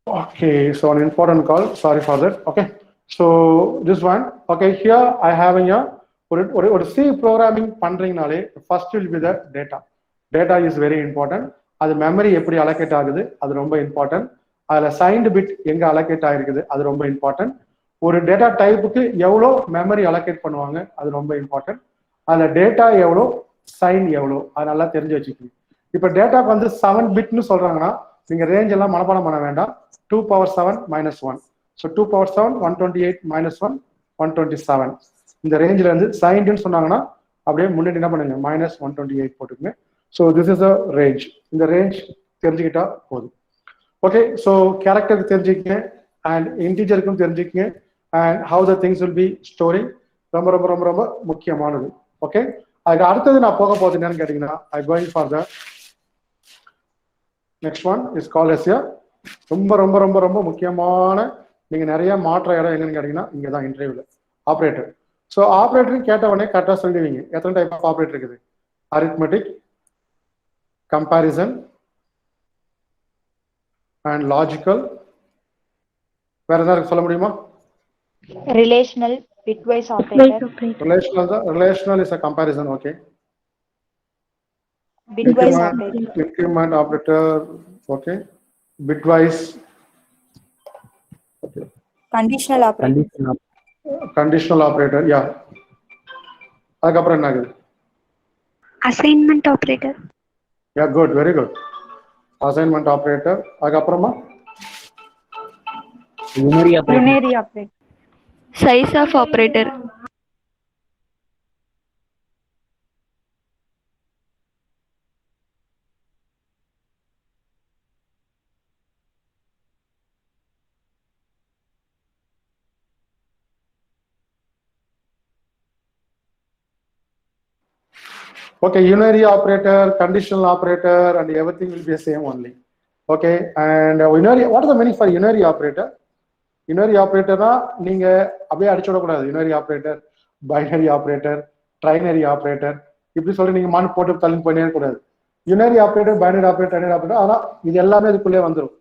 Okay, so an important call. Sorry for that. Okay, so this one. Okay, here I have a ஒரு C programming பண்றீங்கனாலே first will be the data. Data is very important. அது மெமரி எப்படி அலோகேட் ஆகுது அது ரொம்ப இம்பார்ட்டன்ட். அதுல சைன்டு பிட் எங்க அலோகேட் ஆயிருக்குது அது ரொம்ப இம்பார்ட்டன்ட். ஒரு டேட்டா டைப்புக்கு எவ்வளோ மெமரி அலோகேட் பண்ணுவாங்க அது ரொம்ப இம்பார்ட்டன்ட். அதுல டேட்டா எவ்வளோ, சைன் எவ்வளோ, அது நல்லா தெரிஞ்சு வச்சுக்கணும். இப்ப டேட்டாக்கு வந்து 7 பிட்னு சொல்றாங்கன்னா நீங்க ரேஞ்ச் எல்லாம் மனப்பாடம் பண்ண வேண்டாம். 2⁻7 - 1. ஸோ 2⁻7 128 - 1 127. இந்த ரேஞ்சில் இருந்து சைன்டுன்னு சொன்னாங்கன்னா அப்படியே முன்னாடி என்ன பண்ணுங்க -128 போட்டுக்கங்க. So this is a range. இந்த ரேஞ்ச் தெரிஞ்சுக்கிட்டா போதும். ஓகே, ஸோ கேரக்டருக்கு தெரிஞ்சுக்கங்க அண்ட் இன்டீஜருக்கும் தெரிஞ்சுக்கங்க and how the things will be storing ரொம்ப ரொம்ப ரொம்ப ரொம்ப முக்கியமானது. ஓகே, அதுக்கு அடுத்தது நான் போக போகுது என்னன்னு கேட்டீங்கன்னா I going for the next one is call as ரொம்ப ரொம்ப ரொம்ப ரொம்ப முக்கியமான, நீங்க நிறைய மாற்ற இடம் எங்கன்னு கேட்டீங்கன்னா இங்கே தான் இன்டர்வியூல ஆப்ரேட்டர். ஸோ ஆப்ரேட்டர் கேட்ட உடனே கரெக்டாக சொல்லிடுவீங்க. எத்தனை டைப் ஆஃப் ஆப்ரேட்டர் இருக்குது? Arithmetic, comparison and logical. வேற ஏதாவது சொல்ல முடியுமா? Relational, bitwise operator. Relational is a comparison. Okay. Bitwise operator. Increment operator. Okay. Bitwise. Okay. Conditional operator. Conditional operator. Yeah. அதுக்கப்புறம் என்ன ஆகுது? Assignment operator. Yeah, good. Very good. Assignment operator. அதுக்கப்புறமா unary operator. Unary operator. Size of operator. Okay, unary operator, conditional operator, and everything will be the same only. Okay, and unary, what is the meaning for unary operator? Unary operator na நீங்க அப்படியே அடிச்சு விடக்கூடாது. unary operator, binary operator, trinary operator இப்படி சொல்லி நீங்க மான் போட்டு தள்ளி பண்ணவே கூடாது. unary operator, binary operator, trinary operator, ஆனா இது எல்லாமே இதுக்குள்ளே வந்துடும்.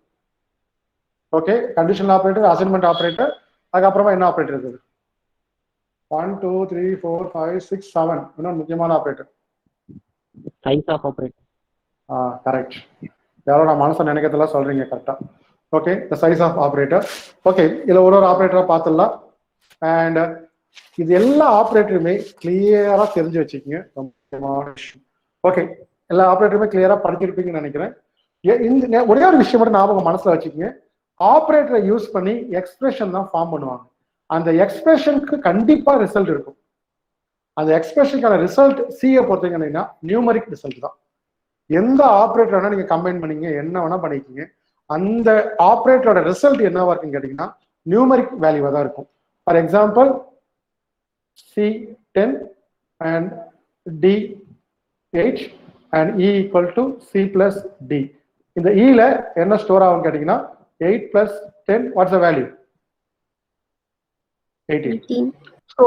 Okay, conditional operator, assignment operator, அதுக்கப்புறமா என்ன ஆப்ரேட்டர் இருக்குது? 1 2 3 4 5 6 7 இன்னொரு முக்கியமான operator size of operator. Correct. யாரோ நான் மனசை நினைக்கிறதெல்லாம் சொல்றீங்க கரெக்டா. Okay, the size of operator. Okay, இதில் ஒரு ஆப்ரேட்டரா பார்த்துடலாம். அண்ட் இது எல்லா ஆப்ரேட்டருமே கிளியரா தெரிஞ்சு வச்சுக்கோங்க. ஓகே, எல்லா ஆப்ரேட்டருமே கிளியரா படிச்சிருப்பீங்கன்னு நினைக்கிறேன். இந்த ஒரே ஒரு விஷயம் மட்டும் ஞாபகம் மனசுல வச்சுக்கோங்க. ஆப்ரேட்டரை யூஸ் பண்ணி எக்ஸ்பிரஷன் தான் ஃபார்ம் பண்ணுவாங்க. அந்த எக்ஸ்பிரஷனுக்கு கண்டிப்பா ரிசல்ட் இருக்கும். அந்த எக்ஸ்பிரஷனுக்கான ரிசல்ட் சிஏ பொறுத்தீங்கன்னா நியூமரிக் ரிசல்ட் தான். எந்த ஆப்ரேட்டர் வேணா நீங்க கம்பைன் பண்ணீங்க, என்ன வேணா பண்ணிக்கிங்க, அந்த ஆப்ரேட்டரோட ரிசல்ட் என்னவா இருக்குன்னு கேட்டீங்கன்னா நியூமரிக் வேல்யூவா தான் இருக்கும். For example C10 and D8 and E equal to C plus D. இந்த ல என்ன ஸ்டோர் ஆகும் கேட்டீங்கன்னா 8 plus 10, what's the value? 18. So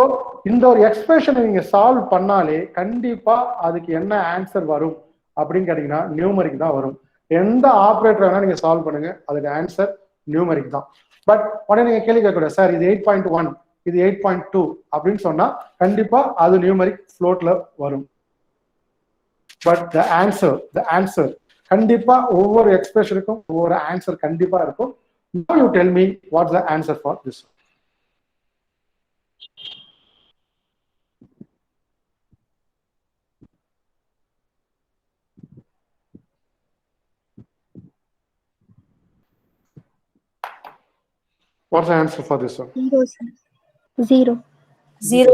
இந்த ஒரு எக்ஸ்பிரஷனை நீங்க சால்வ் பண்ணாலே கண்டிப்பா அதுக்கு என்ன ஆன்சர் வரும் அப்படின்னு கேட்டீங்கன்னா நியூமரிக் தான் வரும். எந்த ஆப்ரேட்டர் வேணா நீங்க சால்வ் பண்ணுங்க, அதுக்கு ஆன்சர் நியூமரிக் தான். பட் உடனே நீங்க கேள்வி கேட்கக்கூடாது, சார் இது 8.1 இது 8.2 அப்படின்னு சொன்னா கண்டிப்பா அது நியூமரிக் ஃப்ளோட்ல வரும். பட் த ஆன்சர் கண்டிப்பா ஒவ்வொரு எக்ஸ்பிரஷனுக்கும் ஒவ்வொரு ஆன்சர் கண்டிப்பா இருக்கும். Now you tell me what's the answer for this. What's the answer for this one? 0, sir. 0. 0.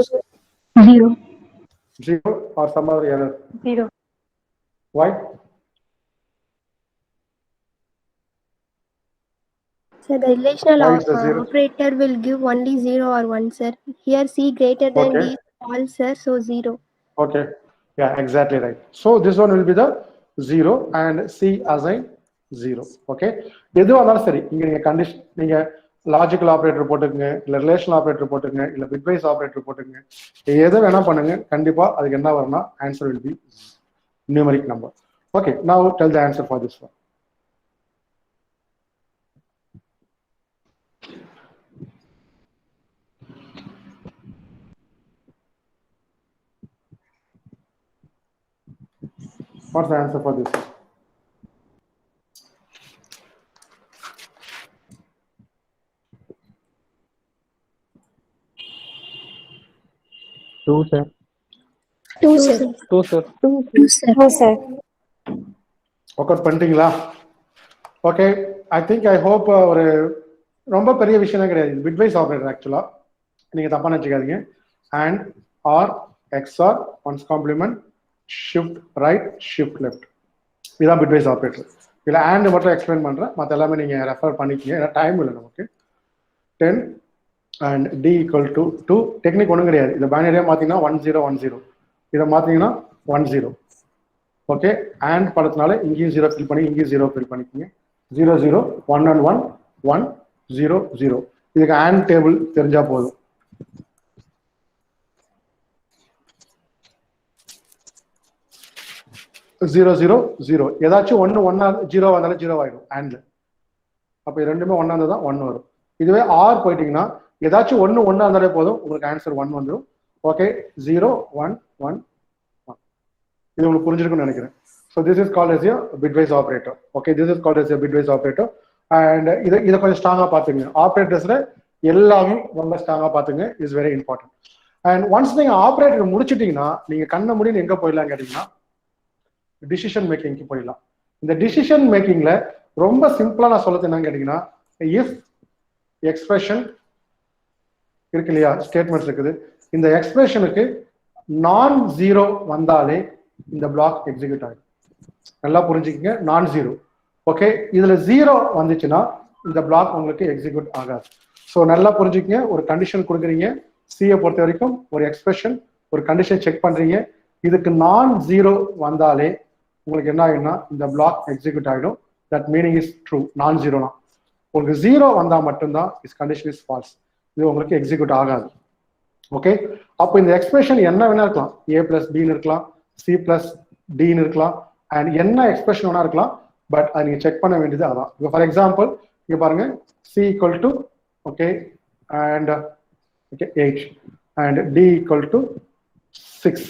0. 0 or some other error? 0. Why? So the relational Why is the 0? operator will give only 0 or 1, sir. Here C greater than Okay. D false, sir, so 0. Okay, yeah, exactly right. So this one will be the 0 and C assign 0. Okay, எதுவாக இருந்தாலும் சரி, இங்க நீங்க கண்டிஷன், நீங்க லாஜிக்கல் ஆப்ரேட்டர் போட்டுக்கங்க, இல்ல ரிலேஷனல் ஆப்ரேட்டர் போட்டுக்கங்க, இல்ல பிட்வைஸ் ஆப்ரேட்டர் போட்டுக்கங்க, எதை வேணா பண்ணுங்க, கண்டிப்பா அதுக்கு என்ன வரும்னா answer will be numeric number. Okay, now tell the answer for this one. What's the answer for this? Two, sir. 2, sir. 2, sir. 2, sir. No, sir. Work out பண்ணிட்டீங்களா? Okay, I think I hope ஒரு ரொம்ப பெரிய விஷயம் கிடையாது. பிட்வைஸ் ஆப்ரேட்டர் ஆக்சுவலா நீங்க தப்பா நினைச்சுக்காதீங்க. And or XOR one's complement shift right shift left, இதுதான் பிட்வைஸ் ஆப்ரேட்டர். இதில் ஆண்ட் மட்டும் எக்ஸ்பிளைன் பண்றேன், மற்ற எல்லாமே நீங்க ரெஃபர் பண்ணிக்கங்க, ஏன்னா டைம் இல்லை நமக்கு. 10 and D equal to 2 technique ஒன்றும் கிடையாது. இதை பைனரியா மாத்தீங்கன்னா 1010, இதை மாத்தீங்கன்னா 10. ஓகே, அண்ட் படத்தினால இங்கேயும் 0 ஃபில் பண்ணி இங்கேயும் 0 ஃபில் பண்ணிக்கோங்க. 0 0 1 and 1 1 0 0. இதுக்கு அண்ட் டேபிள் தெரிஞ்சா போதும். ஜீரோ ஜீரோ ஜீரோ, ஏதாச்சும் ஒன்று ஒன்னா 0 வந்தாலும் 0 ஆயிடும் அண்ட். அப்போ ரெண்டுமே ஒன்னா இருந்தால் தான் 1 வரும். இதுவே ஆர் போயிட்டீங்கன்னா ஏதாச்சும் ஒன்று ஒன்றா இருந்தாலே போதும், உங்களுக்கு ஆன்சர் 1 வந்துடும். ஓகே, 0 1 1 1. இது உங்களுக்கு புரிஞ்சிருக்கும்னு நினைக்கிறேன். So this is called S a bitwise operator. Okay, this is called S a bitwise operator. And இதை கொஞ்சம் ஸ்ட்ராங்காக பார்த்துங்க. ஆப்ரேட்டர்ஸில் எல்லாமே ரொம்ப ஸ்ட்ராங்காக பார்த்துங்க, is very important. And once நீங்கள் ஆப்ரேட்டர் முடிச்சிட்டிங்கன்னா நீங்கள் கண்ணை முடின்னு எங்கே போயிடலாம் கேட்டிங்கன்னா டிசிஷன் மேக்கிங்க்கு போயிடலாம். இந்த டிசிஷன் மேக்கிங்ல ரொம்ப சிம்பிளா நான் சொல்றது என்னன்னு கேட்டீங்கன்னா, இஃப் எக்ஸ்பிரஷன் இருக்கு இல்லையா, ஸ்டேட்மெண்ட்ஸ் இருக்குது. இந்த எக்ஸ்பிரஷனுக்கு நான் ஜீரோ வந்தாலே இந்த பிளாக் எக்ஸிக்யூட் ஆகும். நல்லா புரிஞ்சுக்கங்க, நான் ஜீரோ. ஓகே, இதுல 0 வந்துச்சுன்னா இந்த பிளாக் உங்களுக்கு எக்ஸிக்யூட் ஆகாது. ஸோ நல்லா புரிஞ்சுக்கங்க, ஒரு கண்டிஷன் கொடுக்குறீங்க, சியை பொறுத்த வரைக்கும் ஒரு எக்ஸ்பிரஷன் ஒரு கண்டிஷன் செக் பண்றீங்க, இதுக்கு நான் ஜீரோ வந்தாலே உங்களுக்கு என்ன ஆகும்னா இந்த பிளாக் எக்ஸிக்யூட் ஆகிடும். That meaning is true. நான் ஜீரோனா உங்களுக்கு 0 வந்தால் மட்டும்தான் இஸ் கண்டிஷன் இஸ் ஃபால்ஸ், இது உங்களுக்கு எக்ஸிக்யூட் ஆகாது. ஓகே, அப்போ இந்த எக்ஸ்பிரஷன் என்ன வேணா இருக்கலாம், a + b இருக்கலாம், c + d இருக்கலாம், அண்ட் என்ன எக்ஸ்பிரஷன் வேணா இருக்கலாம். பட் அது நீங்க செக் பண்ண வேண்டியது அதான். இப்போ ஃபார் எக்ஸாம்பிள் இங்க பாருங்க, c = okay and okay 8 and d = 6.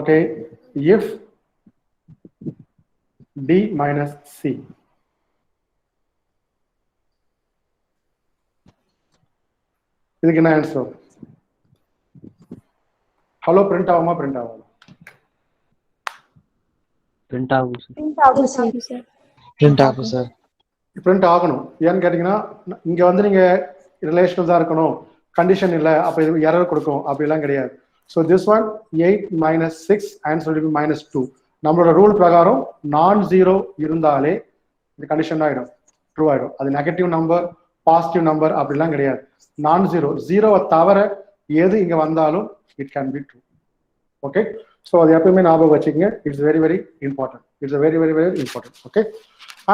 Okay, if d - c. இதுக்கு என்ன ஆன்சர்? ஹலோ, பிரிண்ட் ஆகுமா? பிரிண்ட் ஆகும். பிரிண்ட் ஆகும் சார். பிரிண்ட் ஆகணும். ஏன்னு கேட்டீங்கன்னா இங்க வந்து நீங்க ரிலேஷனல் தான் இருக்கணும், கண்டிஷன் இல்லை, அப்ப இது எரர் கொடுக்கும், அப்படிலாம் கிடையாது. So this one 8 - 6 answer -2. நம்மளோட ரூல் பிரகாரம் நான் ஜீரோ இருந்தாலே இந்த கண்டிஷன் ஆகிடும், ட்ரூ ஆகிடும். அது நெகட்டிவ் நம்பர் பாசிட்டிவ் நம்பர் அப்படிலாம் கிடையாது. நான் ஜீரோ, 0வை தவிர எது இங்க வந்தாலும் it can be true. Okay, so அது எப்பயுமே ஞாபகம் வச்சுக்கோங்க. It's very very important. It's very very very important. Okay,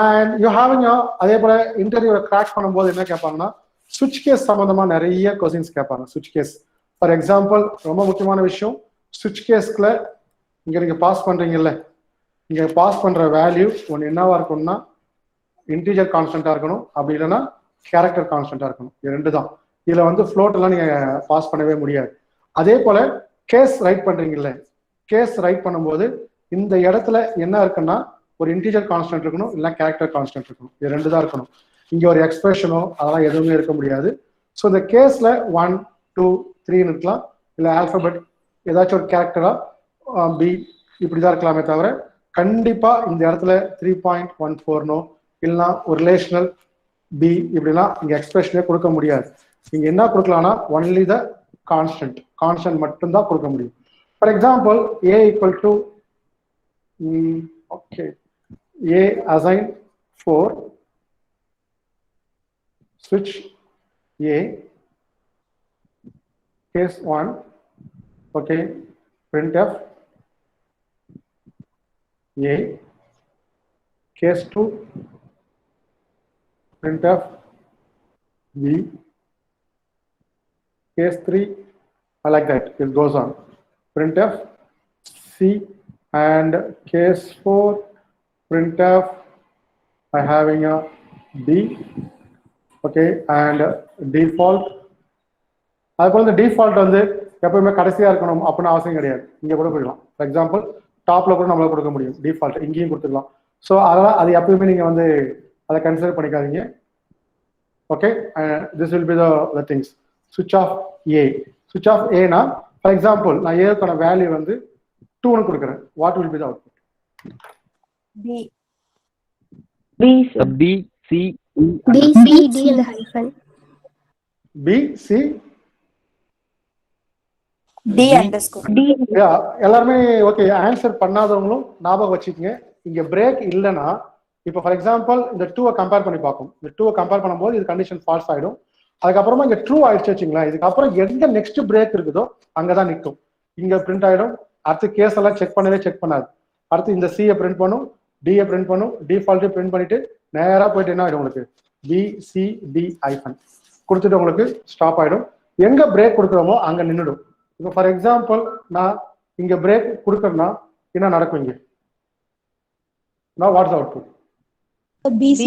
and you having அதே போல இன்டர்வியூவை கிராக் பண்ணும்போது என்ன கேட்பாங்கன்னா, சுவிட்ச் கேஸ் சம்பந்தமா நிறைய கொஸ்டின்ஸ் கேட்பாங்க. சுவிட்ச் கேஸ் ஃபார் எக்ஸாம்பிள் ரொம்ப முக்கியமான விஷயம், சுவிட்ச் கேஸ்ல இங்க நீங்க பாஸ் பண்றீங்கல்ல, இங்க பாஸ் பண்ற வேல்யூ ஒன்று என்னவா இருக்கும்னா இன்டீஜர் கான்ஸ்டன்டா இருக்கணும், அப்படி இல்லைன்னா கேரக்டர் கான்ஸ்டன்டா இருக்கணும். இது ரெண்டு தான். இதுல வந்து ஃப்ளோட் எல்லாம் நீங்க பாஸ் பண்ணவே முடியாது. அதே போல கேஸ் ரைட் பண்றீங்கல்ல, கேஸ் ரைட் பண்ணும்போது இந்த இடத்துல என்ன இருக்குன்னா ஒரு இன்டீஜர் கான்ஸ்டன்ட் இருக்கணும், இல்லை கேரக்டர் கான்ஸ்டன்ட் இருக்கணும். இது ரெண்டு தான் இருக்கணும். இங்க ஒரு எக்ஸ்பிரஷனோ அதெல்லாம் எதுவுமே இருக்க முடியாது. ஸோ இந்த கேஸ்ல 1 2 3 இருக்கலாம், இல்லை ஆல்பபெட் ஏதாச்சும் ஒரு கேரக்டரா பி இப்படிதான் இருக்கலாமே தவிர கண்டிப்பா இந்த இடத்துல 3.14நோ இல்லைன்னா ஒரு ரிலேஷனல் பி இப்படிலாம் இங்க எக்ஸ்பிரஷனே கொடுக்க முடியாது. இங்க என்ன கொடுக்கலாம்னா ஒன்லி த கான்ஸ்டன்ட் மட்டும்தான் கொடுக்க முடியும். For example a = okay a assign 4 switch a case 1 okay printf a case 2 printf b case 3 I like that, it goes on printf c and case 4 printf I having a d okay and default. அதுபோல இந்த டிஃபால்ட் வந்து எப்பவுமே கடைசியா இருக்கணும் அப்படின்னு அவசியம் கிடையாது. இங்க கூட கொடுக்கலாம். ஃபார் எக்ஸாம்பிள் டாப்ல கூட நம்மளால கொடுக்க முடியும் டிஃபால்ட், இங்கேயும் கொடுத்துக்கலாம். ஸோ அதெல்லாம் அது எப்பயுமே நீங்க வந்து அதை கன்சிடர் பண்ணிக்காதீங்க. Okay, this will be the things. சுவிட்ச் ஆஃப் ஏ, சுவிட்ச் ஆஃப் ஏனா ஃபார் எக்ஸாம்பிள் நான் ஏக்கான வேல்யூ வந்து 2ன்னு கொடுக்குறேன். What will be the output? B C B C D and hyphen. B C D underscore. எல்லாருமே ஓகே. ஆன்சர் பண்ணாதவங்களும் ஞாபகம் வச்சுக்கோங்க, இங்க பிரேக் இல்லைன்னா இப்போ ஃபார் எக்ஸாம்பிள் இந்த 2வை கம்பேர் பண்ணி பார்க்கும். இந்த 2வை கம்பேர் பண்ணும்போது இது கண்டிஷன் ஃபால்ஸ் ஆயிடும். அதுக்கப்புறமா இங்க ட்ரூ ஆயிடுச்சு வச்சுங்களேன், இதுக்கப்புறம் எங்க நெக்ஸ்ட் பிரேக் இருக்குதோ அங்கதான் நிற்கும். இங்க பிரிண்ட் ஆயிடும். அடுத்த கேஸ் எல்லாம் செக் பண்ணவே செக் பண்ணாது. அடுத்து இந்த சியை பிரிண்ட் பண்ணும், டியை பிரிண்ட் பண்ணும், டிஃபால்ட்டு பிரிண்ட் பண்ணிட்டு நேராக போயிட்டு என்ன ஆகிடும் உங்களுக்கு பிசிடி ஐஃபன் கொடுத்துட்டு உங்களுக்கு ஸ்டாப் ஆகிடும். எங்கே பிரேக் கொடுக்குறோமோ அங்கே நின்றுடும். இப்போ ஃபார் எக்ஸாம்பிள் நான் இங்கே பிரேக் கொடுக்குறேன்னா என்ன நடக்கும் இங்கே? Now what's the output? BC.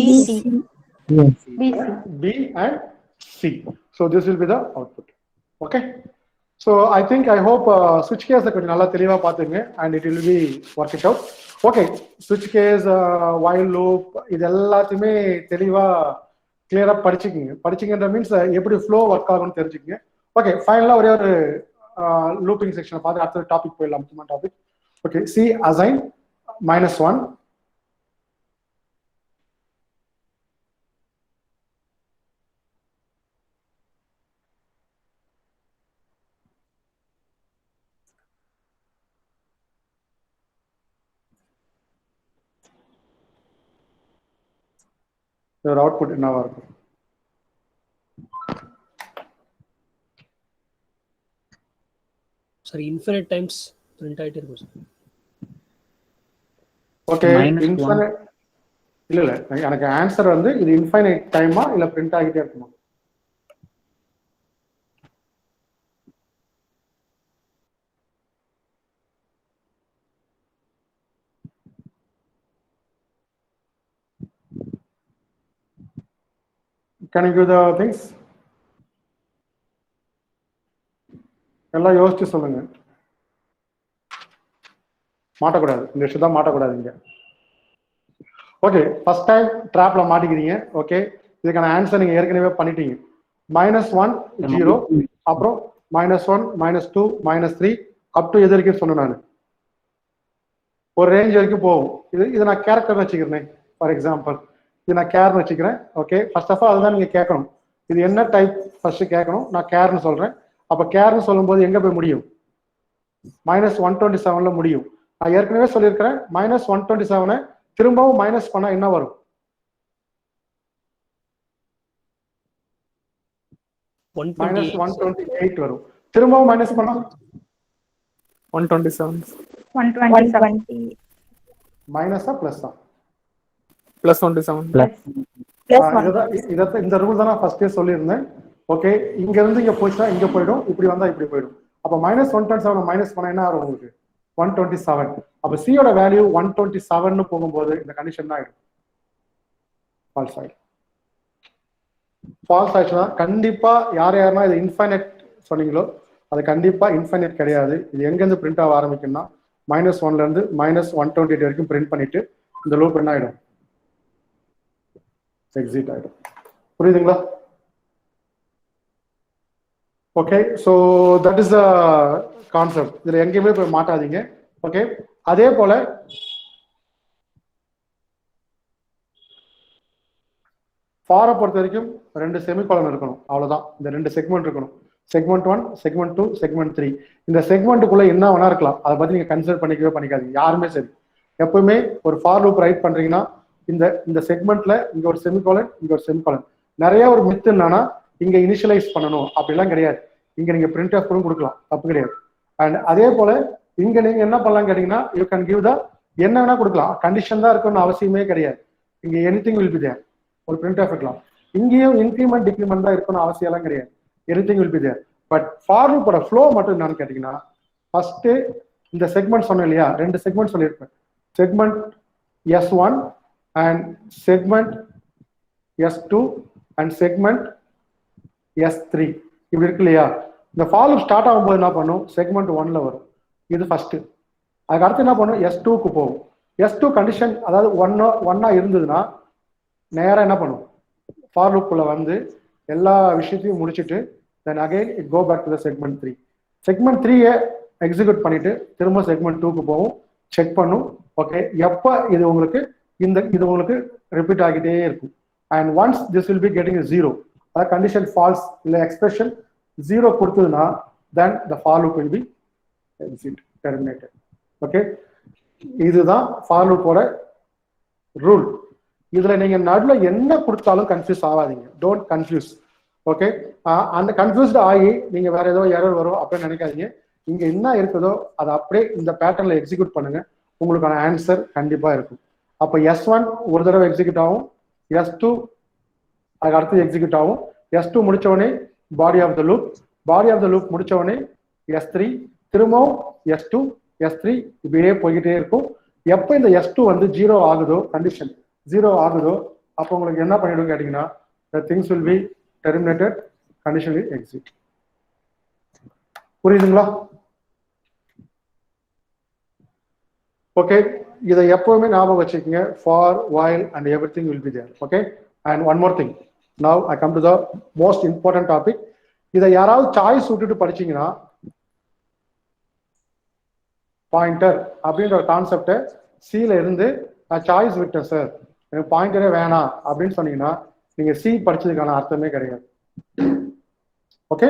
B and C. So this will be the output. Okay. So I think I hope switch case கொஞ்சம் நல்லா தெளிவா பாத்துங்க and it will be work it out. Okay. Switch case, while loop இது எல்லாத்தையுமே தெளிவா கிளியரா படிச்சிங்கன்ற மீன்ஸ் எப்படி ஃப்ளோ ஒர்க் ஆகும்னு தெரிஞ்சுக்கங்க. ஓகே, ஃபைனலா ஒரே ஒரு லூப்பிங் செக்ஷனை பார்த்து அடுத்த டாபிக் போயிடலாம். முக்கியமான topic. Okay, C assign -1. Your output என்னவா இருக்கும்? Sorry, infinite times print ஆயிட்டே இருக்கும் சார். ஓகே, இன்ஃபைனைட் இல்ல எனக்கு ஆன்சர் வந்து இது இன்ஃபைனைட் டைமா இல்ல பிரிண்ட் ஆகிட்டே இருக்குமா? Can you give the things? எல்லாம் யோசிச்சு சொல்லுங்க. மாட்டக்கூடாது, இந்த விஷயம் தான் மாட்டக்கூடாது இங்க. ஓகே, ஃபர்ஸ்ட் டைம் ட்ராப்ல மாட்டிக்கிறீங்க. ஓகே, இதுக்கான ஆன்சர் நீங்க ஏற்கனவே பண்ணிட்டீங்க. -1 0, அப்புறம் -1 -2 -3 அப் டு எது வரைக்கும் சொன்னேன் நான்? ஒரு ரேஞ்ச் வரைக்கும் போகும். இது நான் கேரக்டர் வச்சுக்கிறேன். ஃபார் எக்ஸாம்பிள் இது நான் கேர்னு வச்சுக்கிறேன். ஓகே, ஃபர்ஸ்ட் ஆஃப் ஆல் அதுதான் நீங்க கேட்கணும். இது என்ன டைப் ஃபர்ஸ்ட் கேட்கணும். நான் கேர்னு சொல்றேன். அப்ப கேர்னு சொல்லும்போது எங்க போய் முடியும்? -127ல முடியும். நான் ஏற்கனவே சொல்லியிருக்கிறேன், -127 திரும்பவும் மைனஸ் பண்ணா என்ன வரும்? -128 வரும். திரும்பவும் மைனஸ் பண்ணா 120 மைனஸா பிளஸ்ஸா? +27. இந்த ரூல் தான் நான் ஃபர்ஸ்டே சொல்லியிருந்தேன். ஓகே, இங்க இருந்து இங்க போயிடுச்சா இங்க போயிடும், இப்படி வந்தா இப்படி போயிடும். அப்ப -127 மைனஸ் பண்ணா என்ன ஆகும் உங்களுக்கு? 127. அப்ப சியோட வேல்யூ 127 போகும்போது இந்த கண்டிஷன் தான் ஆயிடும், ஃபால்ஸ் ஆயிடும். ஃபால்ஸ் ஆயிடுச்சுன்னா கண்டிப்பா யாரெல்லாம் இது இன்ஃபைனைட் சொன்னீங்களோ அது கண்டிப்பா இன்ஃபைனைட் கிடையாது. இது எங்கேருந்து பிரிண்ட் ஆக ஆரம்பிக்கும்னா -1ல இருந்து -128 வரைக்கும் பிரிண்ட் பண்ணிட்டு இந்த லூப் என்ன ஆயிடும்? எக்ஸிட் ஆயிடும். புரியுதுங்களா? Okay, so that is the concept. இதுல எங்கேயுமே போய் மாட்டாதீங்க. ஓகே, அதே போல ஃபாரை பொறுத்த வரைக்கும் 2 செமிகாலன் இருக்கணும், அவ்வளவுதான். இந்த 2 செக்மெண்ட் இருக்கணும். Segment 1, segment 2, segment 3. இந்த செக்மெண்ட்டுக்குள்ள என்ன வேணா இருக்கலாம், அதை பத்தி நீங்க கன்சிடர் பண்ணிக்கவே பண்ணிக்காதீங்க யாருமே. சரி, எப்பவுமே ஒரு ஃபார் லூப் ரைட் பண்றீங்கன்னா இந்த செக்மெண்ட்ல இங்க ஒரு செமிகாலன், இங்க ஒரு செமிகாலன். நிறைய ஒரு மித் என்னன்னா இங்க இனிஷியலைஸ் பண்ணணும், அப்படிலாம் கிடையாது. இங்க நீங்க பிரிண்ட் ஆஃப் கூட கொடுக்கலாம், தப்பு கிடையாது. அண்ட் அதே போல இங்க நீங்க என்ன பண்ணலாம் கேட்டீங்கன்னா யூ கேன் கிவ் த என்ன வேணா கொடுக்கலாம், கண்டிஷன் தான் இருக்கணும்னு அவசியமே கிடையாது. இங்க எனிதிங் வில் பி தேர், ஒரு பிரிண்ட் ஆஃப் இருக்கலாம். இங்கேயும் இன்க்ரிமெண்ட் டிக்ரிமெண்ட் தான் இருக்கணும் அவசியம் எல்லாம் கிடையாது, anything will be there. But for லூப்போட ஃப்ளோ மட்டும் என்னன்னு கேட்டீங்கன்னா ஃபர்ஸ்ட் இந்த செக்மெண்ட் சொன்னேன் இல்லையா, 2 செக்மெண்ட் சொல்லியிருப்பேன். Segment S1 and segment S2 and segment S3 இப்படி இருக்கு இல்லையா. இந்த ஃபாலோ ஸ்டார்ட் ஆகும்போது என்ன பண்ணும்? செக்மெண்ட் 1ல வரும், இது ஃபர்ஸ்ட். அதுக்கு அடுத்து என்ன பண்ணும்? S2க்கு போகும். S2 கண்டிஷன் அதாவது ஒன்னா இருந்ததுன்னா நேராக என்ன பண்ணும்? ஃபார் லூப்புக்குள்ள வந்து எல்லா விஷயத்தையும் முடிச்சுட்டு then again it go back to the segment 3. Segment 3 execute பண்ணிட்டு திரும்ப செக்மெண்ட் 2க்கு போகும், செக் பண்ணும். ஓகே, எப்போ இது உங்களுக்கு இது உங்களுக்கு ரிப்பீட் ஆகிட்டே இருக்கும். And once this will be getting 0, அதாவது கண்டிஷன் ஃபால்ஸ் இல்லை எக்ஸ்பிரஷன் 0 கொடுத்ததுன்னா then the for loop will be exit terminated. Okay, இதுதான் ஃபார் லூப்போட ரூல். இதுல நீங்க நடுவில் என்ன கொடுத்தாலும் கன்ஃபியூஸ் ஆகாதீங்க, டோன்ட் கன்ஃபியூஸ். ஓகே, அந்த கன்ஃபியூஸ்ட் ஆகி நீங்க வேற ஏதோ எரர் வரும் அப்படின்னு நினைக்காதீங்க. இங்க என்ன இருக்குதோ அதை அப்படியே இந்த பேட்டர்ன்ல எக்ஸிக்யூட் பண்ணுங்க. உங்களுக்கான ஆன்சர் கண்டிப்பா இருக்கும். அப்போ S1 ஒரு தடவை எக்ஸிக்யூட் ஆகும், S2 அதுக்கு அடுத்து எக்ஸிக்யூட் ஆகும், S2 முடிச்ச உடனே பாடி ஆஃப் த லூப் முடிச்ச உடனே S3 திரும்பவும் S2 S3 இப்படியே போய்கிட்டே இருக்கும். எப்போ இந்த S2 வந்து 0 ஆகுதோ, கண்டிஷன் 0 ஆகுதோ, அப்போ உங்களுக்கு என்ன பண்ணிடும் கேட்டீங்கன்னா the things will be terminated, condition will exit. புரியுதுங்களா? ஓகே, இதை எப்பவுமே ஞாபகம் வச்சுக்கோங்க. for, while and everything will be there. Okay, and one more thing, now I come to the most important topic. இதை யாராவது சாய்ஸ் விட்டுட்டு படிச்சீங்கன்னா பாயிண்டர் அப்படின்ற ஒரு கான்செப்டை சில இருந்து நான் சாய்ஸ் விட்டேன் சார், எனக்கு பாயிண்டரே வேணாம் அப்படின்னு சொன்னீங்கன்னா நீங்க சி படிச்சதுக்கான அர்த்தமே கிடையாது. Okay,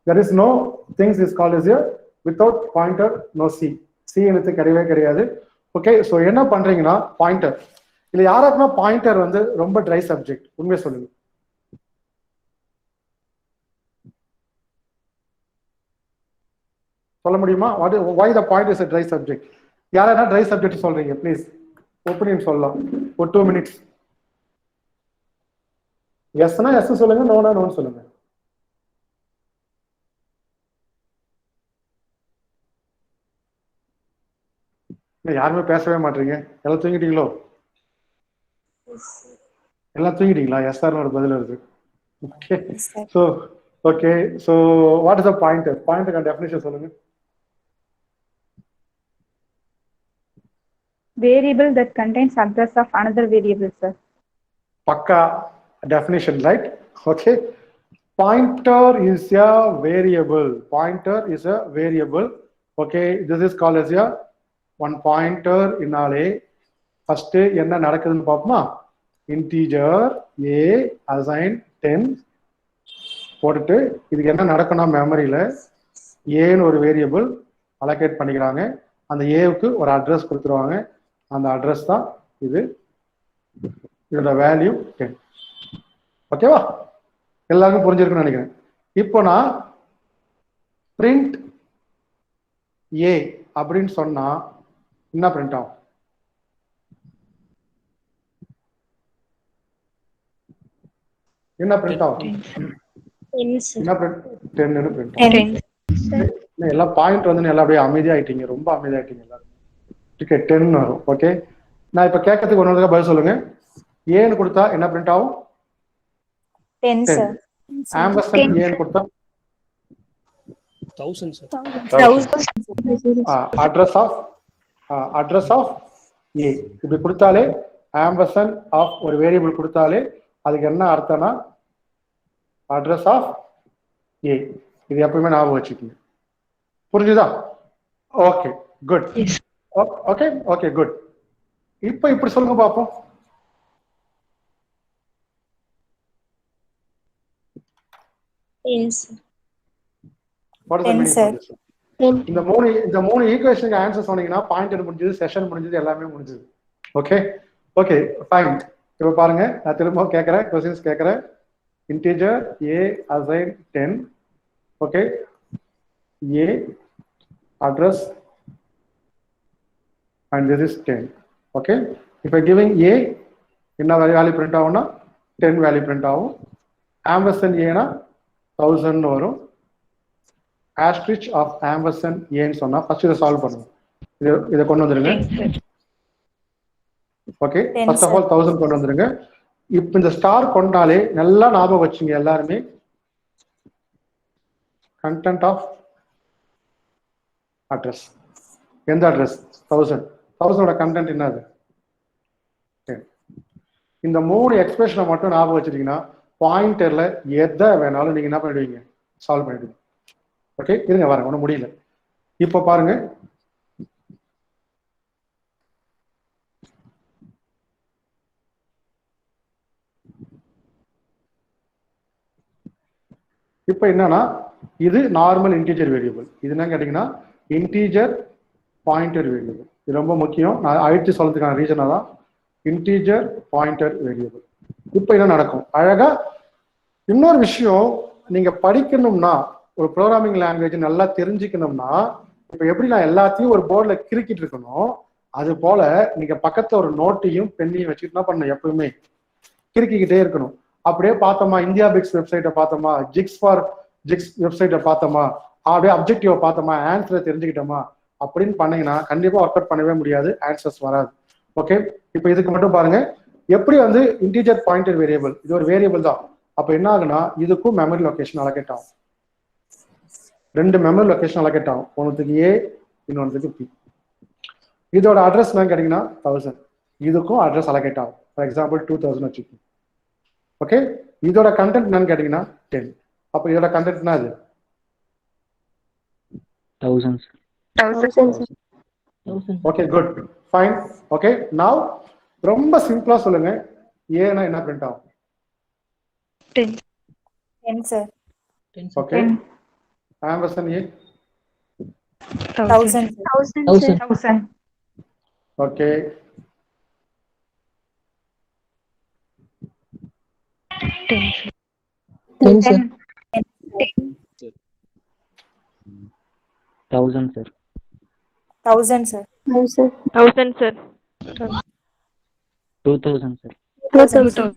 there is no things is called as a without pointer no c. c எனக்கு கிடையவே கிடையாது. ஓகே, ஸோ என்ன பண்றீங்கன்னா பாயிண்டர், இல்லை யாராக்குன்னா பாயிண்டர் வந்து ரொம்ப ட்ரை சப்ஜெக்ட், உண்மையை சொல்லுங்க. சொல்ல முடியுமா? why the point is a dry subject? யாரா ட்ரை சப்ஜெக்ட் சொல்றீங்க ப்ளீஸ், ஒப்பீனியன் சொல்லலாம். ஒரு 2 minutes. எஸ்னா எஸ் சொல்லுங்க, நோனா நோன்னு சொல்லுங்க. யாருமே பேசவே மாட்டீங்க, எல்லாம் தூங்கிட்டீங்களோ? எல்லாம் தூங்கிட்டீங்களா? எஸ் சார் ஒரு பதில் வருது. Okay, so okay, so what is the pointer? Pointer definition சொல்லுங்க. Variable that contains address of another variable, sir. Pakka definition, right? Okay. Pointer is a variable. Pointer is a variable. Okay. This is called as a one pointer inale. First, enna nadakudunu paapoma. Integer a assign 10 போட்டுட்டு இதுக்கு என்ன நடக்கணும், மெமரியில ஏன்னு ஒரு வேரியபிள் அலோகேட் பண்ணிக்கிறாங்க, அந்த ஏவுக்கு ஒரு அட்ரஸ் கொடுத்துருவாங்க, அந்த அட்ரஸ் தான் இது, இதோட வேல்யூ 10. ஓகேவா? எல்லாருக்கும் புரிஞ்சிருக்குன்னு நினைக்கிறேன். இப்போ நான் பிரிண்ட் ஏ அப்படின்னு சொன்னா என்ன பிரிண்ட் ஆகும்? என்ன பிரிண்ட் ஆகும்? என்ன பிரிண்ட்? 10 பிரிண்ட் ஆகும். எல்லாம் பாயிண்ட் வந்து எல்லாம் அப்படியே அமைதியாயிட்டீங்க, ரொம்ப அமைதியாயிட்டீங்க எல்லாரும். 10 வரும். ஓகே, நான் இப்ப கேட்கறதுக்கு ஒன்று பதில் சொல்லுங்க. ஏன்னு கொடுத்தா என்ன பிரிண்ட் ஆகும்? 10 sir. ஆம்பர்சண்ட் ஏன்னு கொடுத்தா 1000 sir. அட்ரஸ் ஆஃப் ஏ இப்படி கொடுத்தாலே, ஆம்பர்சண்ட் ஆஃப் ஒரு வேரியபிள் கொடுத்தாலே அதுக்கு என்ன அர்த்தம்னா அட்ரஸ் ஆஃப் ஏ. இது எப்பவுமே ஞாபகம் வச்சுக்கோங்க. புரிஞ்சுதா? Okay, good. Okay okay, good. இப்போ இப்படி சொல்லுங்க பாப்போம். இந்த மூணு ஈக்குவேஷனுக்கு ஆன்சர் சொன்னீங்கன்னா பாயிண்ட் முடிஞ்சது, செஷன் முடிஞ்சது, எல்லாமே முடிஞ்சது. Okay okay, fine. இப்போ பாருங்க, நான் திரும்ப கேட்கறேன், கொஸ்டின்ஸ் கேட்கறேன். Integer A assign 10. Okay, A address and this is 10. Okay, if I giving a என்ன வேல்யூ பிரிண்ட் ஆகும்னா 10 வேல்யூ பிரிண்ட் ஆகும். ஆம்பர்சண்ட் ஏனா 1000 வரும். ஆஸ்ட்ரிச் ஆஃப் ஆம்பர்சண்ட் ஏன்னு சொன்னா ஃபர்ஸ்ட் இதை சால்வ் பண்ணுங்க. இதை கொண்டு வந்துருங்க. ஓகே, ஃபர்ஸ்ட் ஆஃப் ஆல் 1000 கொண்டு வந்துருங்க. இப்போ இந்த ஸ்டார் கொண்டாலே நல்லா ஞாபகம் வச்சுங்க எல்லாருமே. கண்டென்ட் ஆஃப் அட்ரஸ், எந்த அட்ரஸ்? 1000. 1000 கண்டென்ட் என்னது? 10. இந்த மூணு எக்ஸ்பிரஷனை மட்டும் ஞாபகம் வச்சிருக்கீங்கன்னா பாயிண்டர்ல எதை வேணாலும் நீங்க என்ன பண்ணிடுவீங்க? சால்வ் பண்ணிடுவீங்க. ஓகே, இருங்க வரேன், ஒன்றும் முடியல. இப்போ பாருங்க, இப்போ என்னன்னா இது நார்மல் இன்டீஜர் வேரியபிள். இது என்ன கேட்டீங்கன்னா இன்டீஜர் பாயிண்டர் வேரியபிள். இது ரொம்ப முக்கியம், நான் அழைத்து சொல்றதுக்கான ரீசனா தான் இன்டீஜர் பாயிண்டர் வேரியபிள். இப்போ என்ன நடக்கும்? அழகா இன்னொரு விஷயம், நீங்க படிக்கணும்னா ஒரு ப்ரோக்ராமிங் லாங்குவேஜ் நல்லா தெரிஞ்சுக்கணும்னா இப்போ எப்படி நான் எல்லாத்தையும் ஒரு போர்டில் கிறுக்கிட்டு இருக்கணும், அது போல நீங்க பக்கத்துல ஒரு நோட்டையும் பெண்ணையும் வச்சுட்டு என்ன பண்ணணும், எப்பவுமே கிறுக்கிக்கிட்டே இருக்கணும். அப்படியே பார்த்தோமா இந்தியா பிக்ஸ் வெப்சைட்டை பார்த்தோமா, ஜிக்ஸ் வெப்சைட்டை பார்த்தோமா, அப்படியே அப்ஜெக்டிவ் பார்த்தோமா, ஆன்சரை தெரிஞ்சுக்கிட்டோமா அப்படின்னு பண்ணீங்கன்னா கண்டிப்பா ஒர்க் அவுட் பண்ணவே முடியாது, ஆன்சர்ஸ் வராது. ஓகே, இப்போ இதுக்கு மட்டும் பாருங்க எப்படி வந்து இன்டிஜர் பாயிண்டர் வேரியபிள், இது ஒரு வேரியபிள் தான். அப்ப என்ன ஆகுனா இதுக்கும் மெமரி லொகேஷன் அலோகேட் ஆகும். 2 மெமரி லொகேஷன் அலோகேட் ஆகும், ஒன்றுத்துக்கு ஏ இன்னொன்றுக்கு பி. இதோட அட்ரஸ் என்னன்னு கேட்டீங்கன்னா 1000, இதுக்கும் அட்ரஸ் அலோகேட் ஆகும். ஃபார் எக்ஸாம்பிள் 2000 வச்சுக்கோங்க. ஓகே, இதோட கண்டென்ட் என்னன்னு கேட்டீங்கன்னா 10. அப்ப இதோட கண்டென்ட் என்ன அது 1000. Okay, good, fine. Okay, now ரொம்ப சிம்பிளா சொல்லுங்க, ஏன்னா என்ன பிரிண்ட் ஆகும்? 10 sir. ஓகே, ஆம்பர்சன் ஏ 1000. Okay, 10 sir. 1000 sir. 1000 sir. 1000 sir. 2000 sir. 2000.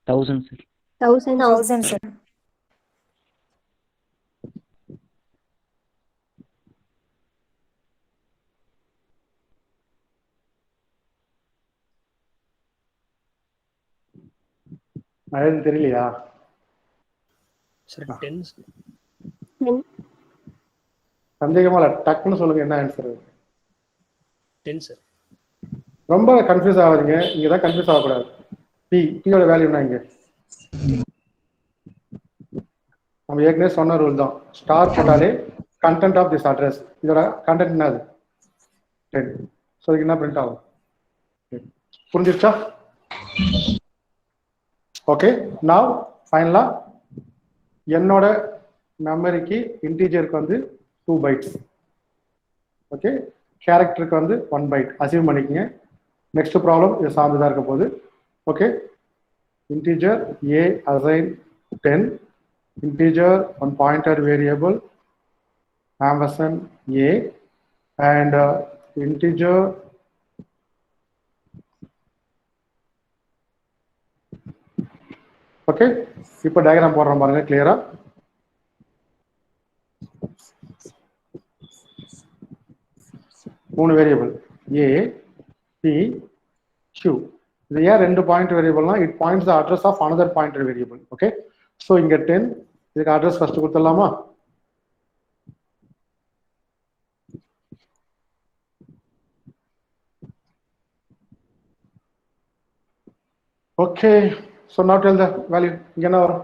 1000 sir. 1000 sir. அது தெரியலையா? Sir, 10. சந்தேகமா இல்ல, டக்குன்னு சொல்லுங்க என்ன ஆன்சர். 10 sir. ரொம்ப கன்ஃபியூஸ் ஆகாதீங்க, இங்க தான் கன்ஃபியூஸ் ஆகக்கூடாது. பியோட வேல்யூ என்ன? இங்க நம்ம ஏற்கனவே சொன்ன ரூல் தான், ஸ்டார் போட்டாலே கண்டென்ட் ஆஃப் திஸ் அட்ரஸ், இதோட கண்டென்ட் என்னது 10. ஸோ இதுக்கு என்ன பிரிண்ட் ஆகும்? புரிஞ்சிருச்சா? ஓகே, நான் ஃபைனலா என்னோட மெமரிக்கு இன்டீஜருக்கு வந்து 2 bytes, ஓகே, கேரக்டருக்கு வந்து 1 byte அசீவ் பண்ணிக்கங்க. நெக்ஸ்ட் ப்ராப்ளம் இது சார்ந்துதான் இருக்க போகுது. Okay, integer a assign 10, integer one pointer variable ampersand a and integer okay. இப்போ டயக்ராம் போடுறோம் பாருங்க கிளியரா. மூணு வேரியபிள் a p q. இது ஏன் 2 பாயிண்ட் வேரியபிள்னா it points the address of another pointer variable. Okay, so இங்க 10, இதுக்கு அட்ரஸ் ஃபர்ஸ்ட் கொடுத்துடலாமா? Okay, so now tell the value. இங்க என்ன வரும்?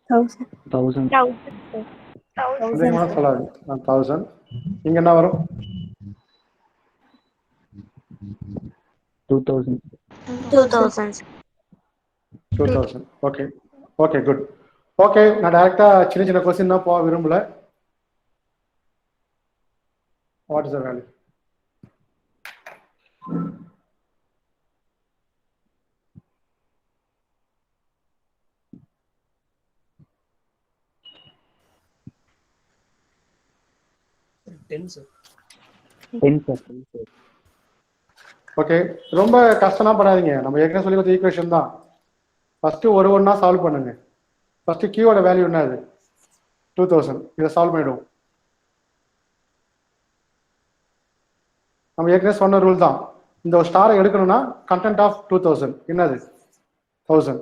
1000. சொல்லாது 1000. இங்க என்ன வரும்? 2000. 2000. Okay, okay, good. ஓகே, நான் டைரக்டா சின்ன சின்ன கொஸ்டின் தான் போக விரும்பல. What is the value? Ten, sir. 10 sir. Okay, ரொம்ப கஷ்டமா படாதீங்க, நம்ம ஏற்கனவே சொல்லி கொடுத்த ஈக்குவேஷன் தான். ஃபர்ஸ்ட் ஒண்ணா சால்வ் பண்ணுங்க. ஃபர்ஸ்ட் கியூவோட வேல்யூ என்ன? அது 2000. இதை சால்வ் பண்ணிடுவோம். நம்ம ஏற்கனவே சொன்ன ரூல் தான், இந்த ஒரு ஸ்டாரை எடுக்கணும்னா கண்டென்ட் ஆஃப் 2000 என்னது 1000.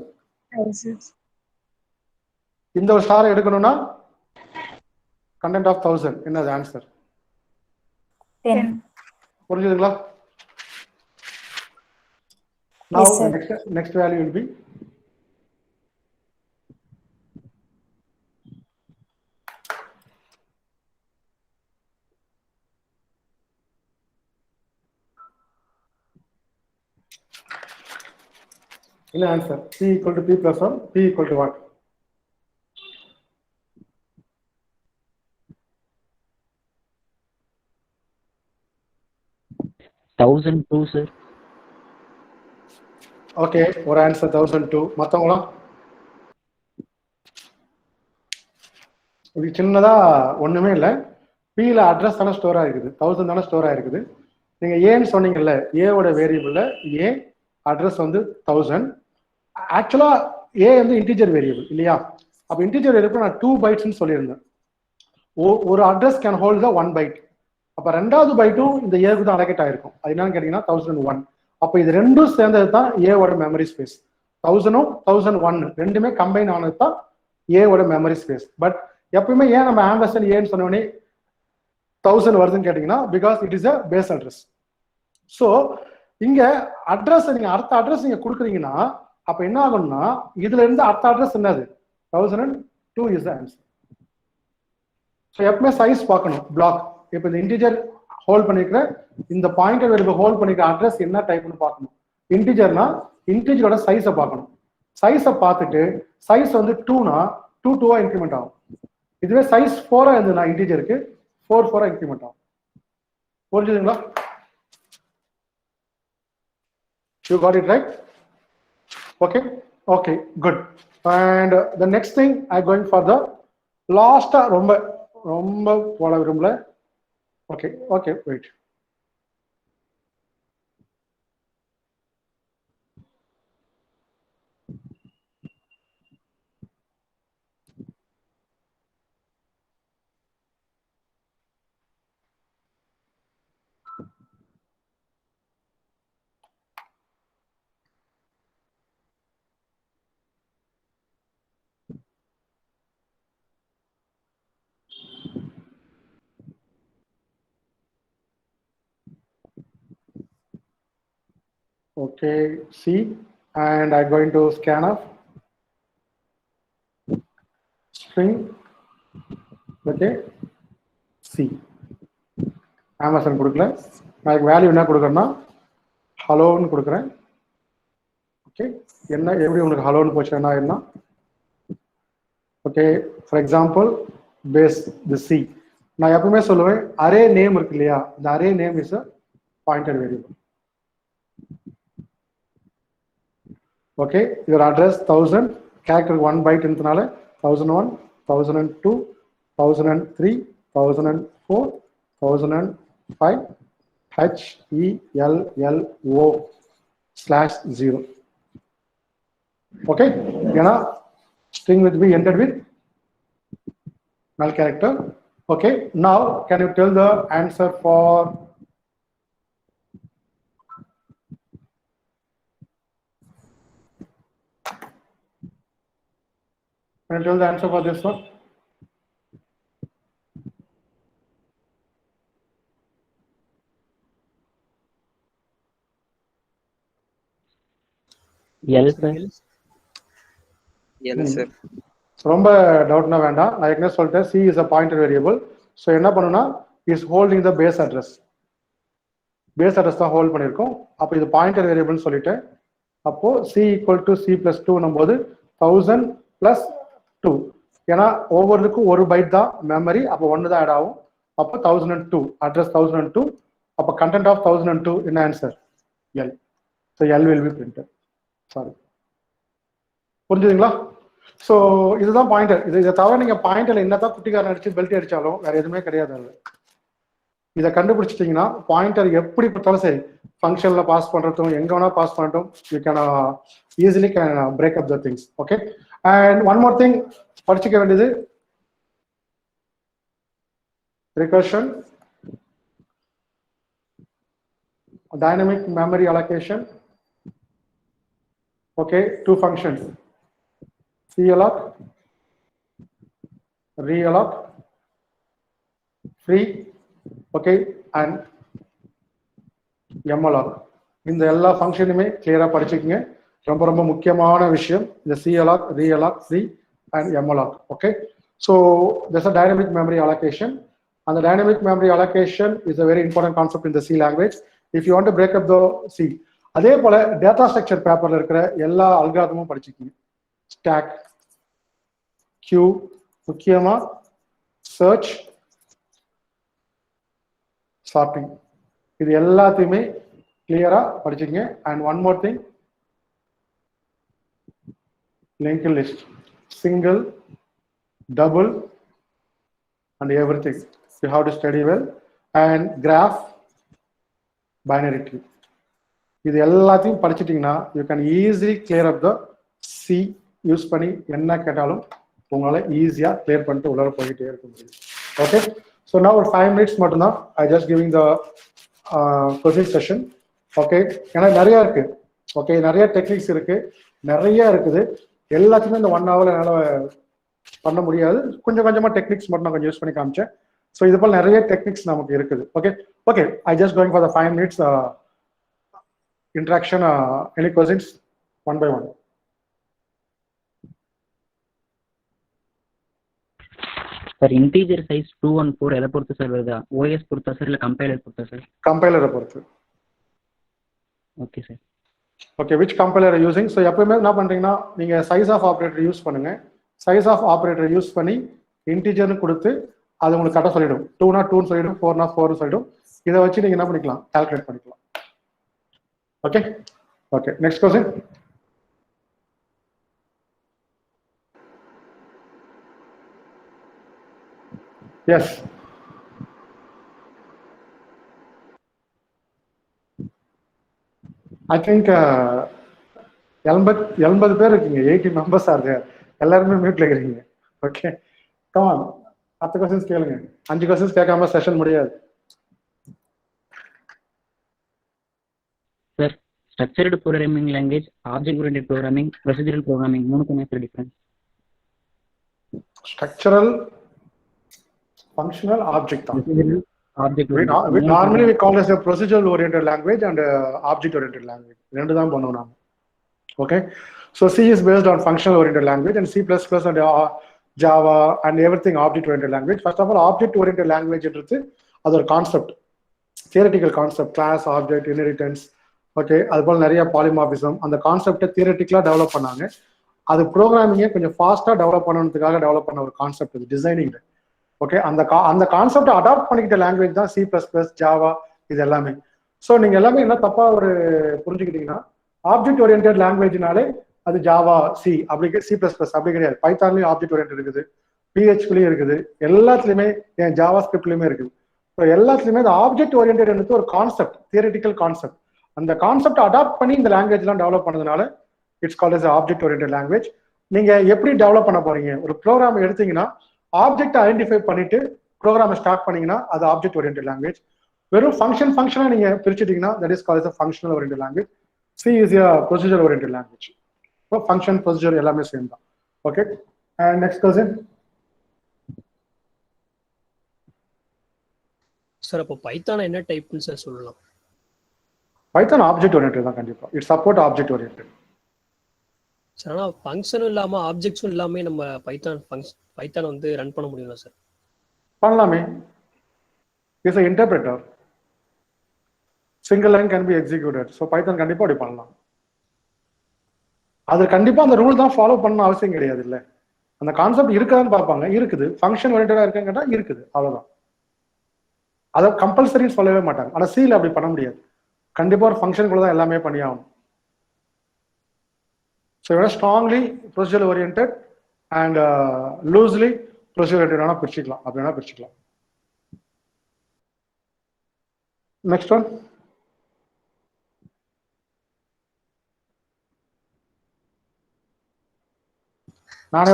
இந்த ஒரு ஸ்டாரை எடுக்கணும்னா கண்டென்ட் ஆஃப் 1000 என்னது ஆன்சர்? 10. புரிஞ்சுதுங்களா? Now next value will be in answer p equal to p plus 1, p equal to what? $1,002 sir. Okay, ஒரு ஆன்சர் 1002. மற்றவங்களாம் இது சின்னதா ஒண்ணுமே இல்லை. பியில் அட்ரஸ் தானே ஸ்டோர் ஆயிருக்குது, 1000 தானே ஸ்டோர் ஆயிருக்குது. நீங்க ஏன்னு சொன்னீங்கல்ல, ஏவோட வேரியபிள்ல ஏ அட்ரஸ் வந்து 1000. ஆக்சுவலா ஏ வந்து இன்டிஜர் வேரியபிள் இல்லையா? அப்ப இன்டிஜர் வேரியபிள் நான் 2 பைட்ஸ்ன்னு சொல்லியிருந்தேன். ஒரு address can hold the 1 byte. அப்ப ரெண்டாவது பைட்டும் இந்த ஏவுக்கு தான் அலோகேட் ஆயிருக்கும். அது என்னன்னு கேட்டீங்கன்னா 1001. அப்ப இது ரெண்டும் சேர்ந்தது தான் ஏவோட மெமரி ஸ்பேஸ். 1000ம் 1001 ரெண்டுமே கம்பைன் ஆனது தான் ஏவோட மெமரி ஸ்பேஸ். பட் எப்பயுமே ஏன் நம்ம ஆம்பர்சன் ஏன்னு சொன்னோடனே 1000 வருதுன்னு கேட்டீங்கன்னா, because it is a base address. So இங்க அட்ரஸ் நீங்க அடுத்த அட்ரஸ் நீங்க கொடுக்குறீங்கன்னா, அப்ப என்ன ஆகும்னா இதுல இருந்து அடுத்த அட்ரஸ் என்னது 1002 இஸ் த ஆன்சர். ஸோ எப்பவுமே சைஸ் பார்க்கணும் பிளாக். இப்போ இந்த இன்டிஜர் ஹோல்ட் பண்ணிக்கிற இந்த பாயிண்டர் வேரியபிள் ஹோல்ட் பண்ணிக்கிற அட்ரஸ் என்ன டைப்னு பார்க்கணும். இன்டிஜர்னா இன்டிஜரோட சைஸை பார்க்கணும். சைஸை பார்த்துட்டு சைஸ் வந்து 2னா 2 இன்க்ரிமெண்ட் ஆகும். இதுவே சைஸ் 4 இருந்ததுன்னா இன்டிஜருக்கு 4 இன்க்ரிமெண்ட் ஆகும். புரிஞ்சுதுங்களா? You got it right? Okay, good. And the next thing I'm going for the last ரொம்ப போல விரும்பல. Okay, wait. Okay, C, and I'm going to scan off string. Okay, C. Amazon கொடுக்கல. நான் வேல்யூ என்ன கொடுக்கறேன்னா ஹலோன்னு கொடுக்குறேன். ஓகே, என்ன எப்படி உங்களுக்கு ஹலோன்னு போச்சுன்னா என்ன? Okay, for example base the C. நான் எப்பவுமே சொல்லுவேன் அரே நேம் இருக்கு இல்லையா, இந்த array name is a pointer variable. Okay, your address 1000 character 1 byte இருந்தனால 1001, 1002, 1003, 1004, 1005, HELLO/0. Okay, ஏன்னா string will be entered with null character. Okay, now can you tell the answer for this one? sir. ரொம்ப டவுட்னா வேண்டாம். நான் என்ன சொல்லிட்டேன், C is a pointer variable. So என்ன பண்ணுன்னா is holding the base address. Base address தான் ஹோல்ட் பண்ணியிருக்கோம். அப்போ இது பாயிண்டர் வேரியபிள்னு சொல்லிட்டேன். அப்போ C = C+2 போது 1000 + 2. ஏன்னா ஒவ்வொருக்கும் ஒரு பைட் தான் மெமரி, அப்போ 1 தான் ஆட் ஆகும். அப்போ 1002 அட்ரஸ் 1002. அப்போ கண்டென்ட் ஆஃப் 1002 என்ன answer? L. So L will be printed. Sorry, புரிஞ்சுதுங்களா? ஸோ இதுதான் பாயிண்டர். இதை தவிர நீங்க பாயிண்டர்ல என்னதான் குட்டிக்காரன் அடிச்சு பெல்ட் அடிச்சாலும் வேற எதுவுமே கிடையாது. இதை கண்டுபிடிச்சிட்டீங்கன்னா பாயிண்டர் எப்படி பார்த்தாலும் சரி, ஃபங்க்ஷன்ல பாஸ் பண்றதும் எங்க வேணா பாஸ் பண்ணட்டும், you can easily can break up the things. Okay, and one more thing படிச்சுக்க வேண்டியது recursion, dynamic memory allocation. Okay, 2 functions, calloc, realloc, free, okay, and malloc. இந்த எல்லா ஃபங்க்ஷனுமே கிளியரா படிச்சுக்கங்க. ரொம்ப ரொம்ப முக்கியமான விஷயம் இந்த calloc, realloc, free and malloc. Okay, so there's a dynamic memory allocation, and the dynamic memory allocation is a very important concept in the C language. If you want to break up the C, அதே போல டேட்டா ஸ்ட்ரக்சர் பேப்பர்ல இருக்கிற எல்லா அல்காரிதமும் படிச்சுக்கீங்க. ஸ்டாக், கியூ, முக்கியமா சர்ச், சார்ட்டிங், இது எல்லாத்தையுமே கிளியரா படிச்சுக்கங்க. And one more thing, link list, single, double, and everything. You have to study well. And graph, binary tree. இது எல்லாத்தையும் படிச்சிட்டிங்கன்னா you can easily clear up the C use பண்ணி என்ன கேட்டாலும் உங்களால் ஈஸியாக கிளியர் பண்ணிட்டு உள்ளார போயிட்டே இருக்க முடியும். ஓகே, ஸோ நான் ஒரு 5 minutes மட்டும்தான் I just giving the question session. Okay, ஏன்னா நிறையா இருக்கு. ஓகே, நிறைய டெக்னிக்ஸ் இருக்கு, நிறைய இருக்குது. எல்லாத்தையுமே இந்த 1 hour என்னால் பண்ண முடியாது. கொஞ்சம் கொஞ்சமாக டெக்னிக்ஸ் மட்டும் நான் கொஞ்சம் யூஸ் பண்ணி காமிச்சேன். ஸோ இது போல் நிறைய டெக்னிக்ஸ் நமக்கு இருக்குது. Okay okay, I just going for the 5 minutes interaction. Any questions? One by one. Sir, integer size 2 and 4 எதை பொறுத்து சார் வருதா? OS பொறுத்தா சார் இல்லை கம்பைலர் பொறுத்தா சார்? கம்பைலரை பொறுத்து. Okay sir. Okay, which compiler are using? So எப்பவுமே என்ன பண்ணுறீங்கன்னா நீங்கள் சைஸ் ஆஃப் ஆப்ரேட்டர் யூஸ் பண்ணுங்க. சைஸ் ஆஃப் ஆப்ரேட்டர் யூஸ் பண்ணி இன்டிஜர்னு கொடுத்து அது உங்களுக்கு கரெக்டாக சொல்லிடும். 2னா 2ன்னு சொல்லிடும், 4னா 4ன்னு சொல்லிடும். இதை வச்சு நீங்கள் என்ன பண்ணிக்கலாம், கால்குலேட் பண்ணிக்கலாம். Okay okay, next question. Yes, I think 80 பேர் இருக்கீங்க. 80 members ஆர் தேர். எல்லாருமே மியூட்ல இருக்கிறீங்க. ஓகே, கமான், 10 கொஸ்டின்ஸ் கேளுங்க. 5 கொஸ்டின்ஸ் கேட்காம செஷன் முடியாது. Sir, structured programming language, object oriented programming, procedural programming மூணுக்குமே sir difference? Structural, functional, object. Object Normally we call this a procedural oriented language and object oriented language. ரெண்டு தான் பண்ணுவோம் நாம. Okay, so C is based on functional oriented language and C++ and Java and everything object oriented language. First of all, object oriented language என்றது அது ஒரு concept, theoretical concept, class, object, inheritance. Okay, அது போல நிறைய பாலிமார்பிசம், அந்த கான்செப்டை தியரட்டிக்கலாக டெவலப் பண்ணாங்க. அது ப்ரோக்ராமிங்கை கொஞ்சம் ஃபாஸ்ட்டாக டெவலப் பண்ணதுக்காக டெவலப் பண்ண ஒரு கான்செப்ட் இது, டிசைனிங். ஓகே, அந்த கான்செப்டை அடாப்ட் பண்ணிக்கிட்ட லாங்குவேஜ் தான் C++, ஜாவா, இது எல்லாமே. ஸோ நீங்கள் எல்லாமே என்ன தப்பாக ஒரு புரிஞ்சுக்கிட்டீங்கன்னா, ஆப்ஜெக்ட் ஓரியன்டட் லாங்குவேஜ்னாலே அது ஜாவா, சி அப்படி, C++ அப்படி கிடையாது. பைத்தான்லேயும் ஆப்ஜெக்ட் ஓரியன்ட் இருக்குது, PHPலையும் இருக்குது, எல்லாத்துலேயுமே, என் ஜாவா ஸ்கிரிப்ட்லையுமே இருக்குது. ஸோ எல்லாத்துலேயுமே இந்த ஆப்ஜெக்ட் ஓரியன்டட் ஒரு கான்செப்ட், தியரட்டிக்கல் கான்செப்ட். அந்த கான்செப்டை அடாப்ட் பண்ணி இந்த லாங்குவேஜ்லாம் டெவலப் பண்ணதுனால it's called as object oriented language. நீங்கள் எப்படி டெவலப் பண்ண போறீங்க, ஒரு ப்ரோக்ராம் எடுத்தீங்கன்னா ஆப்ஜெக்ட் ஐடென்டிஃபை பண்ணிட்டு ப்ரோக்ராமை ஸ்டார்ட் பண்ணீங்கன்னா அது ஆப்ஜெக்ட் ஓரியன்டட் லாங்குவேஜ். வெறும் ஃபங்க்ஷனா நீங்க பிரிச்சுட்டீங்கன்னா that is called functional oriented language. C is a procedure oriented language. So function, procedure எல்லாமே சேம் தான். Okay, and next question. Sir, அப்போ பைத்தான என்ன டைப்னு சார் சொல்லலாம்? பைத்தான் ஆப்ஜெக்ட் ஓரியன்டட் தான் கண்டிப்பா. It support object oriented. Sir, ஆனால் ஃபங்க்ஷனும் இல்லாமல் ஆப்ஜெக்ட்ஸும் இல்லாமல் நம்ம பைத்தான் வந்து ரன் பண்ண முடியுமா சார்? பண்ணலாமே. Is a interpreter. Single line can be executed. So Python கண்டிப்பா அப்படி பண்ணலாம். அது கண்டிப்பா அந்த ரூல் தான் ஃபாலோ பண்ண அவசியம் கிடையாது. இல்லை, அந்த கான்செப்ட் இருக்கான்னு பார்ப்பாங்க. இருக்குது. ஃபங்க்ஷன் ஓரியன்டா இருக்கான்னு கேட்டா இருக்குது, அவ்வளவுதான். அதை கம்பல்சரின்னு சொல்லவே மாட்டாங்க. ஆனா சில அப்படி பண்ண முடியாது. கண்டிப்பா ஒரு ஃபங்க்ஷனுக்குள்ள தான் எல்லாமே பண்ணி ஆகணும். So strongly procedure oriented and loosely procedure oriented வேணா பிரிச்சுக்கலாம், அப்படி வேணா பிரிச்சுக்கலாம். Next one. நானே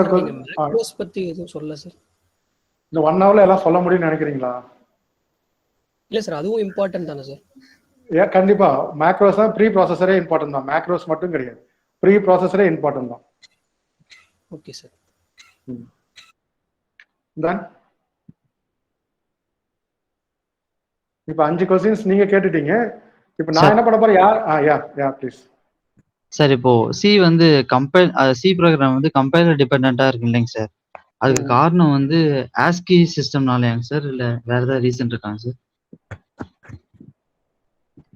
மேக்ரோஸ் பத்தி எதுவும் சொல்லல சார். இந்த 1 hourல எல்லாம் சொல்ல முடியும்னு நினைக்கிறீங்களா? இல்ல சார், அதுவும் இம்பார்ட்டன்ட் தானே சார்? ஏன், கண்டிப்பா. மேக்ரோஸ் தான் ப்ரீ ப்ராசஸரே இம்பார்ட்டன்ட் தான். மேக்ரோஸ் மட்டும் கிடையாது, ப்ரீ ப்ராசஸரே இம்பார்ட்டன்ட் தான். Okay sir. தென் இப்போ 5 கொஸ்டின்ஸ் நீங்க கேட்டுட்டீங்க. இப்போ நான் என்ன பண்ண போறேன்? யா ப்ளீஸ். சார், இப்போ சி வந்து சி ப்ரோக்ராம் வந்து கம்பைலர் டிபெண்டா இருக்கு இல்லைங்க சார்? அதுக்கு காரணம் வந்து ஆஸ்கி சிஸ்டம்னாலயாங்க சார், இல்ல வேற ஏதாவது ரீசன் இருக்காங்க சார்?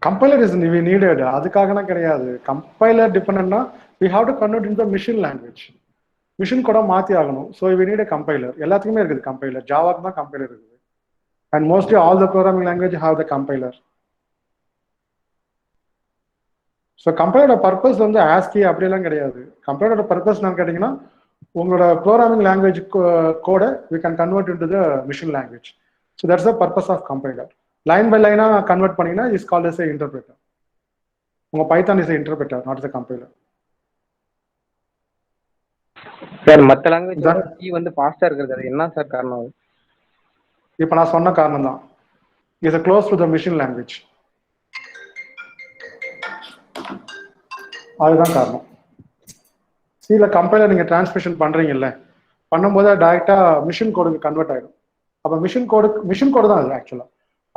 Compiler is needed. அதுக்காகலாம் கிடையாது. கம்பைலர் டிபெண்டன்ட்னா we have to convert into machine language. Machine கூட மாத்தி ஆகணும். So we need a compiler. எல்லாத்துக்குமே இருக்குது கம்பைலர். ஜாவாக்கு தான் கம்பைலர் இருக்குது. And mostly all the programming language have the compiler. So compiler purpose வந்து ASCII அப்படியெல்லாம் கிடையாது. கம்பைலரோட பர்பஸ் நான் கேட்டீங்கன்னா உங்களோட ப்ரோக்ராமிங் லாங்குவேஜ் கோடை we can convert into the machine language. So that's the purpose of compiler. Line by லைனா கன்வெர்ட் பண்ணீங்கன்னா is called as a interpreter. உங்க Python is a interpreter, not as a compiler. Sir மற்ற லாங்குவேஜ் சி வந்து ஃபாஸ்டா இருக்கிறது அது என்ன சார் காரணம்? இப்போ நான் சொன்ன காரணம் தான். Is close to the machine language. அதுதான் காரணம். சில கம்பைலர் நீங்கள் டிரான்ஸ்மிஷன் பண்ணுறீங்கல்ல, பண்ணும்போது டைரெக்டாக மிஷின் கோடுக்கு கன்வெர்ட் ஆகிடும். அப்போ மிஷின் கோடு தான் அது ஆக்சுவலாக.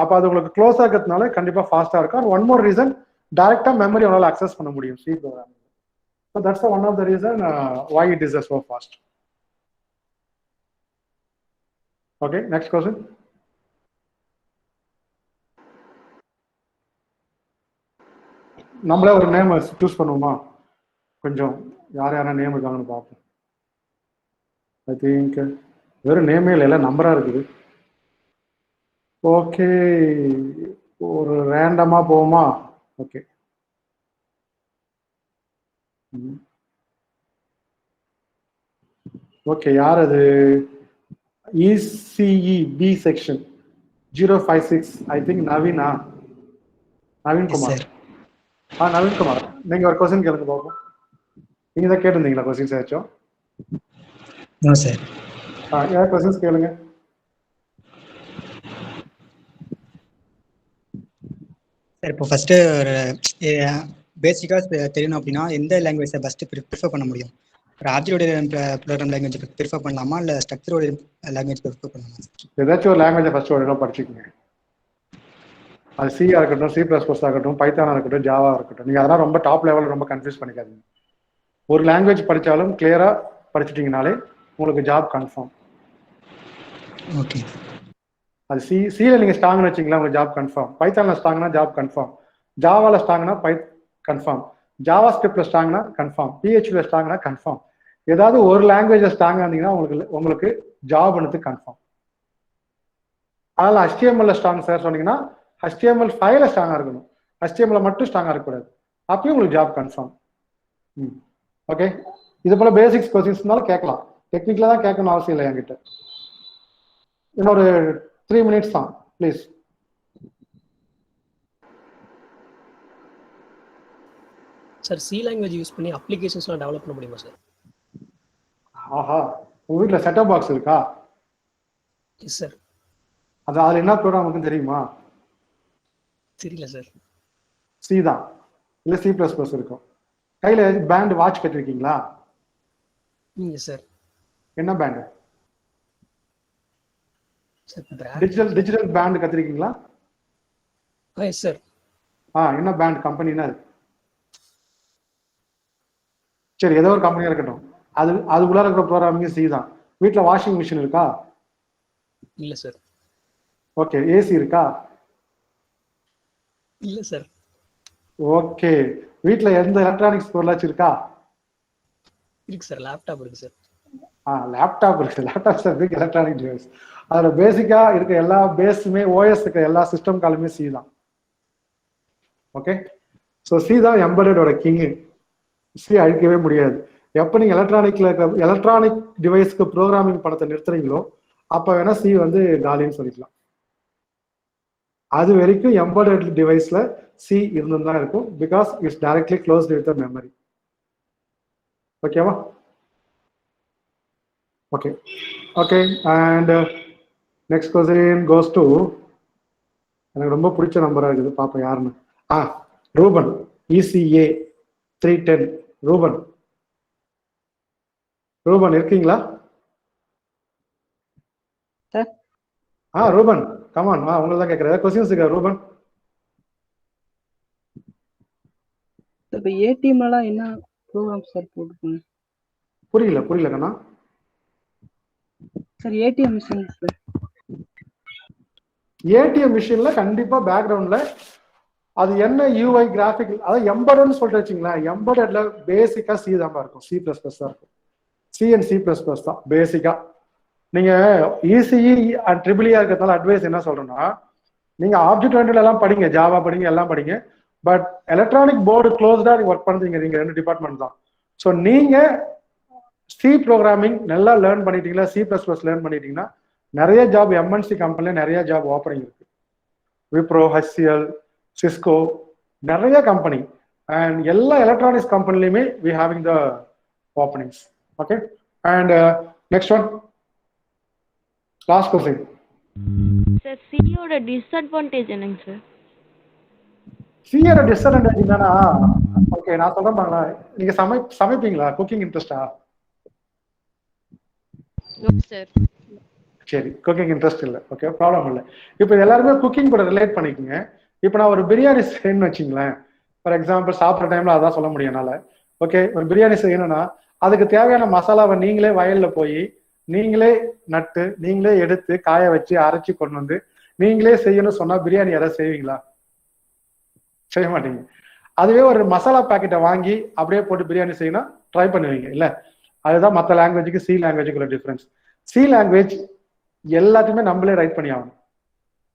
அப்போ அது உங்களுக்கு க்ளோஸ் ஆகிறதுனால கண்டிப்பாக ஃபாஸ்ட்டாக இருக்கும். ஒன் மோர் ரீசன், டைரெக்டாக மெமரி உங்களால் அக்சஸ் பண்ண முடியும் C programming. So that's one of the reason why it is so fast. Okay, next question. நம்மளே ஒரு நேம் சூஸ் பண்ணுவோமா? கொஞ்சம் யார் யாரா நேம் இருக்காங்கன்னு பார்ப்போம். ஐ திங்க் வெறும் நேமே இல்லை, நம்பரா இருக்குது. ஓகே, ஒரு ரேண்டமா போவோமா? ஓகே, ஓகே, யார் அது? ECE B section 056, I think நவீனா? நவீன் குமார். நவீன் குமார், நீங்க ஒரு கொஸ்டின் கேளுங்க பாப்போம். நீங்க தான் கேட்டிருந்தீங்களா கொஸ்டின்ஸ் ஏதாச்சும்? சார் யார் கொஸ்டின்ஸ் கேளுங்க. சார் இப்போ ஃபர்ஸ்ட்டு ஒரு பேசிக்காக தெரியணும் அப்படின்னா எந்த லாங்குவேஜை ஃபஸ்ட்டு ப்ரிஃபர் பண்ண முடியும்? ஒரு ஆப்ஜெக்ட் ப்ரோக்ராம் லாங்குவேஜ் ப்ரிஃபர் பண்ணலாமா இல்லை ஸ்ட்ரக்சர் லாங்குவேஜ் ப்ரிஃபர் பண்ணலாமா? ஏதாச்சும் ஒரு லாங்குவேஜை ஃபர்ஸ்ட் ஒழுங்காக படிச்சுக்கோங்க. அது சியா இருக்கட்டும், C++ ஆகட்டும், பைத்தானா இருக்கட்டும், ஜாவா இருக்கட்டும். நீங்கள் அதெல்லாம் ரொம்ப டாப் லெவலில் ரொம்ப கன்ஃபியூஸ் பண்ணிக்காதீங்க. ஒரு லாங்குவேஜ் படித்தாலும் கிளியராக படிச்சுட்டிங்கனாலே உங்களுக்கு ஜாப் கன்ஃபார்ம். ஓகே, அது சியில் நீங்கள் ஸ்ட்ராங்னு வச்சிங்களா உங்களுக்கு ஜாப் கன்ஃபார்ம். பைத்தானில் ஸ்ட்ராங்னா ஜாப் கன்ஃபார்ம். ஜாவாவில் ஸ்ட்ராங்னா கன்ஃபார்ம். ஜாவா ஸ்கிரிப்டில் ஸ்ட்ராங்னா கன்ஃபார்ம். PHP ஸ்ட்ராங்னா கன்ஃபார்ம். ஏதாவது ஒரு லாங்குவேஜை ஸ்ட்ராங்காக இருந்தீங்கன்னா உங்களுக்கு ஜாப்னு கன்ஃபார்ம். அதனால் HTML ஸ்ட்ராங் சார் சொன்னீங்கன்னா HTML5 ஸ்ட்ராங்காக இருக்கணும். HTML மட்டும் ஸ்ட்ராங்காக இருக்கக்கூடாது. அப்பயும் உங்களுக்கு ஜாப் கன்ஃபார்ம். ஓகே, இது போல பேசிக்ஸ் கொஸ்டின்ஸ் இருந்தாலும் கேட்கலாம். டெக்னிக்கலாக தான் கேட்கணும் அவசியம் இல்லை என்கிட்ட. இன்னொரு 3 minutes தான் please. Sir C language use பண்ணி அப்ளிகேஷன்ஸ்லாம் டெவலப் பண்ண முடியுமா சார்? ஆஹா, உங்கள் வீட்டில் செட்டப் பாக்ஸ் இருக்கா? Yes sir. அதில் என்ன ப்ரோக்ராம் இருக்குன்னு தெரியுமா? தெரியல சார். சி தான், இல்லை C++ இருக்கும். கையில் பேண்ட் வாட்ச் கட்டிருக்கீங்களா? Yes sir. என்ன பேண்டு? சார் டிஜிட்டல் பேண்ட் கத்திருக்கீங்களா? Yes sir. என்ன பேண்ட் கம்பெனினா அது? சரி, ஏதோ ஒரு கம்பெனியா இருக்கட்டும். அதுக்குள்ள இருக்கிற ப்ரோக்ராமிங் சி தான். வீட்டில் வாஷிங் மிஷின் இருக்கா? இல்ல சார். ஓகே, ஏசி இருக்கா? இல்ல சார். ஓகே, வீட்டில் எந்த எலக்ட்ரானிக்ஸ் பொருளாச்சும் இருக்கா? இருக்கு சார், லேப்டாப் இருக்கு சார். லேப்டாப் இருக்கு. Laptop sir big electronic device. அதில் பேசிக்கா இருக்க எல்லா பேஸுமே OS இருக்க எல்லா சிஸ்டம் காலுமே சி தான். ஓகே, ஸோ சி தான் எம்பெடடோட கிங்கு. சி அழிக்கவே முடியாது. எப்போ நீங்கள் எலக்ட்ரானிக் டிவைஸ்க்கு ப்ரோக்ராமிங் பணத்தை நிறுத்துறீங்களோ அப்போ வேணா சி வந்து காலின்னு சொல்லிக்கலாம். அது வரைக்கும் எம்பெடட் டிவைஸ்ல சி இருந்து தான் இருக்கும். Because it's directly closed with the memory. ஓகேவா? Okay, okay. And next question goes to, எனக்கு ரொம்ப பிடிச்ச நம்பரா இருக்குது, பாப்போம் யாருன்னு. ரூபன், ECA 310. ரூபன் இருக்கீங்களா? ரூபன் கமான், உங்களை தான் கேட்குறேன். கொஸ்டின்ஸ் இருக்கா ரூபன்? இப்போ ஏடிஎம்லாம் என்ன ப்ரோக்ராம் சார் போட்டுருக்கீங்க? புரியல கண்ணா. Sir ATM machine sir. ATM மிஷின்ல கண்டிப்பா பேக்ரவுண்ட்ல அது என்ன UI கிராஃபிக், அதாவது எம்பெடட்னு சொல்லிட்டு வச்சிங்களா. எம்பெடட்ல பேசிக்கா சி தான் இருக்கும், C++ தான் இருக்கும். C and C++ தான் பேசிக்கா. நீங்க ECE அண்ட் EEE இருக்கிறதால அட்வைஸ் என்ன சொல்றேன்னா, நீங்க ஆப்ஜெக்ட் ஓரியன்டட் எல்லாம் படிங்க, ஜாவா படிங்க, எல்லாம் படிங்க. பட் எலக்ட்ரானிக் போர்டு க்ளோஸ்டா நீங்க ஒர்க் பண்றீங்க, நீங்க 2 டிபார்ட்மெண்ட் தான். ஸோ நீங்க சி ப்ரோக்ராமிங் நல்லா லேர்ன் பண்ணிட்டீங்களா, C++ லேர்ன் பண்ணிட்டீங்கன்னா நிறைய ஜாப் MNC கம்பெனில நிறைய ஜாப் ஓப்பனிங் இருக்கு. விப்ரோ, HCL, சிஸ்கோ, நிறைய கம்பெனி அண்ட் எல்லா எலக்ட்ரானிக்ஸ் கம்பெனிலையுமே we having the openings. Okay, and next one, last question. Sir சியோட டிஸ்அட்வான்டேஜ் என்னங்க சார்? சியோட டிஸ்அட்வான்டேஜ் என்னன்னா, ஓகே நான் சொல்றேன் பாருங்க, நீங்க சமைப்பீங்களா? குக்கிங் இன்ட்ரெஸ்டா? சார் சரி, குக்கிங் இன்ட்ரெஸ்ட் இல்லை, ஓகே ப்ராப்ளம் இல்லை. இப்போ எல்லாருமே குக்கிங் கூட ரிலேட் பண்ணிக்கோங்க. இப்போ நான் ஒரு பிரியாணி செய்யணும்னு வச்சுங்களேன், ஃபார் எக்ஸாம்பிள் சாப்பிட்ற டைம்ல அதான் சொல்ல முடியும் என்னால். ஓகே, ஒரு பிரியாணி செய்யணும்னா அதுக்கு தேவையான மசாலாவை நீங்களே வயல்ல போய் நீங்களே நட்டு நீங்களே எடுத்து காய வச்சு அரைச்சி கொண்டு வந்து நீங்களே செய்யணும்னு சொன்னா பிரியாணி யாராவது செய்வீங்களா? செய்ய மாட்டீங்க. அதுவே ஒரு மசாலா பாக்கெட்டை வாங்கி அப்படியே போட்டு பிரியாணி செய்யணும் ட்ரை பண்ணுவீங்க இல்ல? அதுதான் மற்ற லாங்குவேஜுக்கு சி லாங்குவேஜுக்குள்ள டிஃபரன்ஸ். சி லாங்குவேஜ் எல்லாத்தையுமே நம்மளே ரைட் பண்ணி ஆகணும்,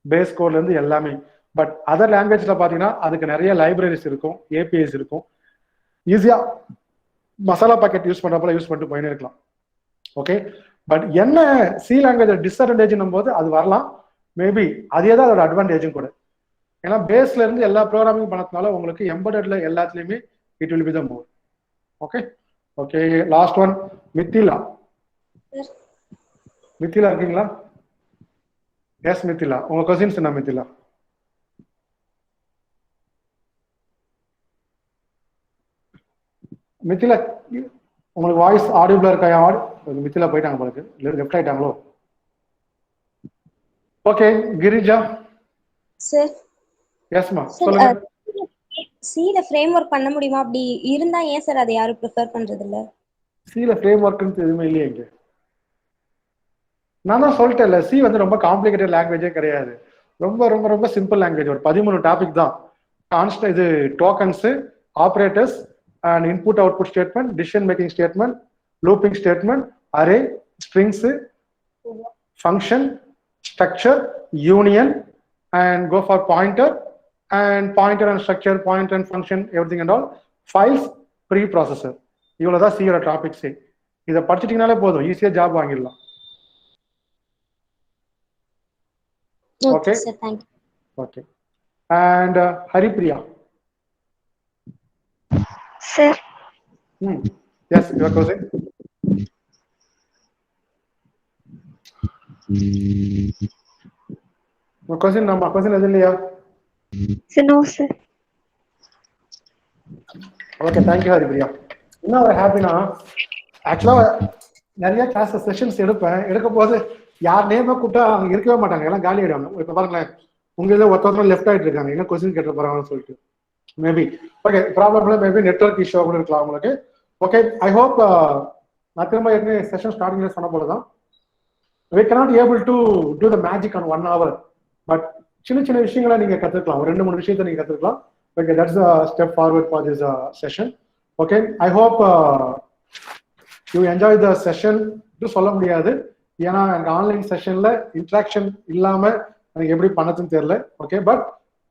பேஸ் கோட்ல இருந்து எல்லாமே. பட் அதர் லாங்குவேஜ்ல பாத்தீங்கன்னா அதுக்கு நிறைய லைப்ரரிஸ் இருக்கும், ஏபிஐஸ் இருக்கும், ஈஸியா மசாலா பாக்கெட் யூஸ் பண்றப்பல யூஸ் பண்ணிட்டு போயினே இருக்கலாம். ஓகே, பட் என்ன சி லாங்குவேஜ் டிஸ்அட்வான்டேஜ் போது அது வரலாம், மேபி அதே தான் அதோட அட்வான்டேஜும் கூட. ஏன்னா பேஸ்ல இருந்து எல்லா ப்ரோக்ராமிங் பண்ணதுனால உங்களுக்கு எம்பெடட்ல எல்லாத்துலயுமே it will be the more. Okay okay, last one, Mithila. Mithila இருக்கீங்களா? எஸ் மித்திலா, உங்க கொஸ்டின்ஸ் என்ன மித்திலா? மித்திலா உங்களுக்கு வாய்ஸ் ஆடிபிளா இருக்கா? மித்திலா போயிட்டாங்க உங்களுக்கு, லெஃப்ட் ஆயிட்டாங்களோ? ஓகே, கிரிஜா. சார் எஸ்மா சொல்லுங்க. சில ஃப்ரேம் ஒர்க் பண்ண முடியுமா? அப்படி இருந்தா ஏன் சார் அதை யாரும் ப்ரிஃபர் பண்றது இல்ல? சில ஃப்ரேம் ஒர்க்னு எதுவுமே இல்லையே இங்க. நான் தான் சொல்லிட்டேன்ல, சி வந்து ரொம்ப காம்ப்ளிகேட்டட் லாங்குவேஜே கிடையாது, ரொம்ப ரொம்ப ரொம்ப சிம்பிள் லாங்குவேஜ். ஒரு 13 டாபிக் தான். கான்ஸ்டன்ட் இது tokens, operators and input output statement, decision making statement, looping statement, array, strings, function, structure, union and go for pointer and structure, pointer and function, everything and all, files, preprocessor. இவ்வளவுதான் சியோட டாபிக்ஸ். இதை படிச்சிட்டீங்கனாலே போதும், ஈஸியா ஜாப் வாங்கிடலாம். Okay sir, thank you. Okay, and Haripriya. Sir yes, your question. Question நம்ம கொஸ்டின் எது இல்லையா? No sir. Okay, thank you Haripriya. என்ன ஒரு ஹாப்பினா, ஆக்சுவலா நிறைய கிளாஸ் செஷன்ஸ் எடுக்கும் போது யார் நேமா கூப்பிட்டா அவங்க இருக்கவே மாட்டாங்க, எல்லாம் காலி ஆயிடுவாங்க. இப்போ பாருங்களேன், உங்க இதில் ஒருத்தர் லெஃப்ட் ஆயிட்டு இருக்காங்க, என்ன கொஸ்டின் கேட்டு போறாங்கன்னு சொல்லிட்டு. மேபி ஓகே, ப்ராப்ளம்ல மேபி நெட்வொர்க் இஷ்யூ கூட இருக்கலாம் உங்களுக்கு. ஓகே, ஐ ஹோப் நான் திரும்ப ஏற்கனவே செஷன் ஸ்டார்டிங்ல சொன்ன போல தான், we cannot able to do the magic on 1 hour, but சின்ன சின்ன விஷயங்களை நீங்க கத்துக்கலாம், ஒரு 2-3 விஷயத்தை நீங்க கத்துக்கலாம். Okay, that's a step forward for this session. Okay, I hope you enjoy the session. To சொல்ல முடியாது, ஏன்னா எங்க ஆன்லைன் செஷன்ல இன்ட்ராக்ஷன் இல்லாம எனக்கு எப்படி பண்ணதுன்னு தெரியல. Okay, but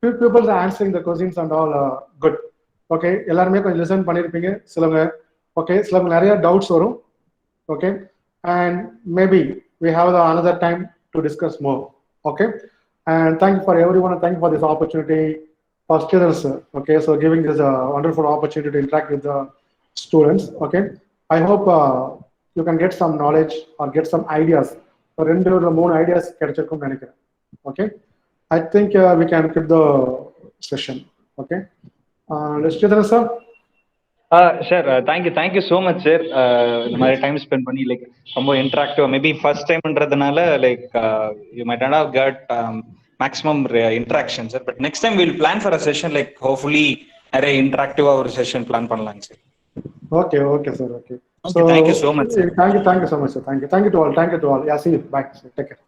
few people are answering the questions and all good. Okay, எல்லாருமே கொஞ்சம் லிசன் பண்ணிருப்பீங்க சிலவங்க. ஓகே, சிலவங்க நிறைய டவுட்ஸ் வரும். Okay, and maybe we have another time to discuss more. Okay, and thank you for everyone, and thank you for this opportunity for students. Okay, so giving this a wonderful opportunity to interact with the students. Okay, I hope you can get some knowledge or get some ideas. For 2-3 ideas கிடைச்சிருக்கும்னு நினைக்கிறேன். Okay, I think we can keep the session. Okay, let's do this, sir. Sir, thank you so much sir. இந்த மாதிரி டைம் ஸ்பெண்ட் பண்ணி லைக் ரொம்ப இன்ட்ராக்டிவ், மேபி ஃபர்ஸ்ட் டைம்ன்றதுனால like you might not have got maximum interaction sir. But next time will plan for a session, like hopefully நிறைய இன்ட்ராக்டிவா ஒரு செஷன் பிளான் பண்ணலாங்க sir. Okay okay sir. Okay, thank you so much sir. Thank you so much, sir. Thank you to all. Yeah, see you. Bye. Take care.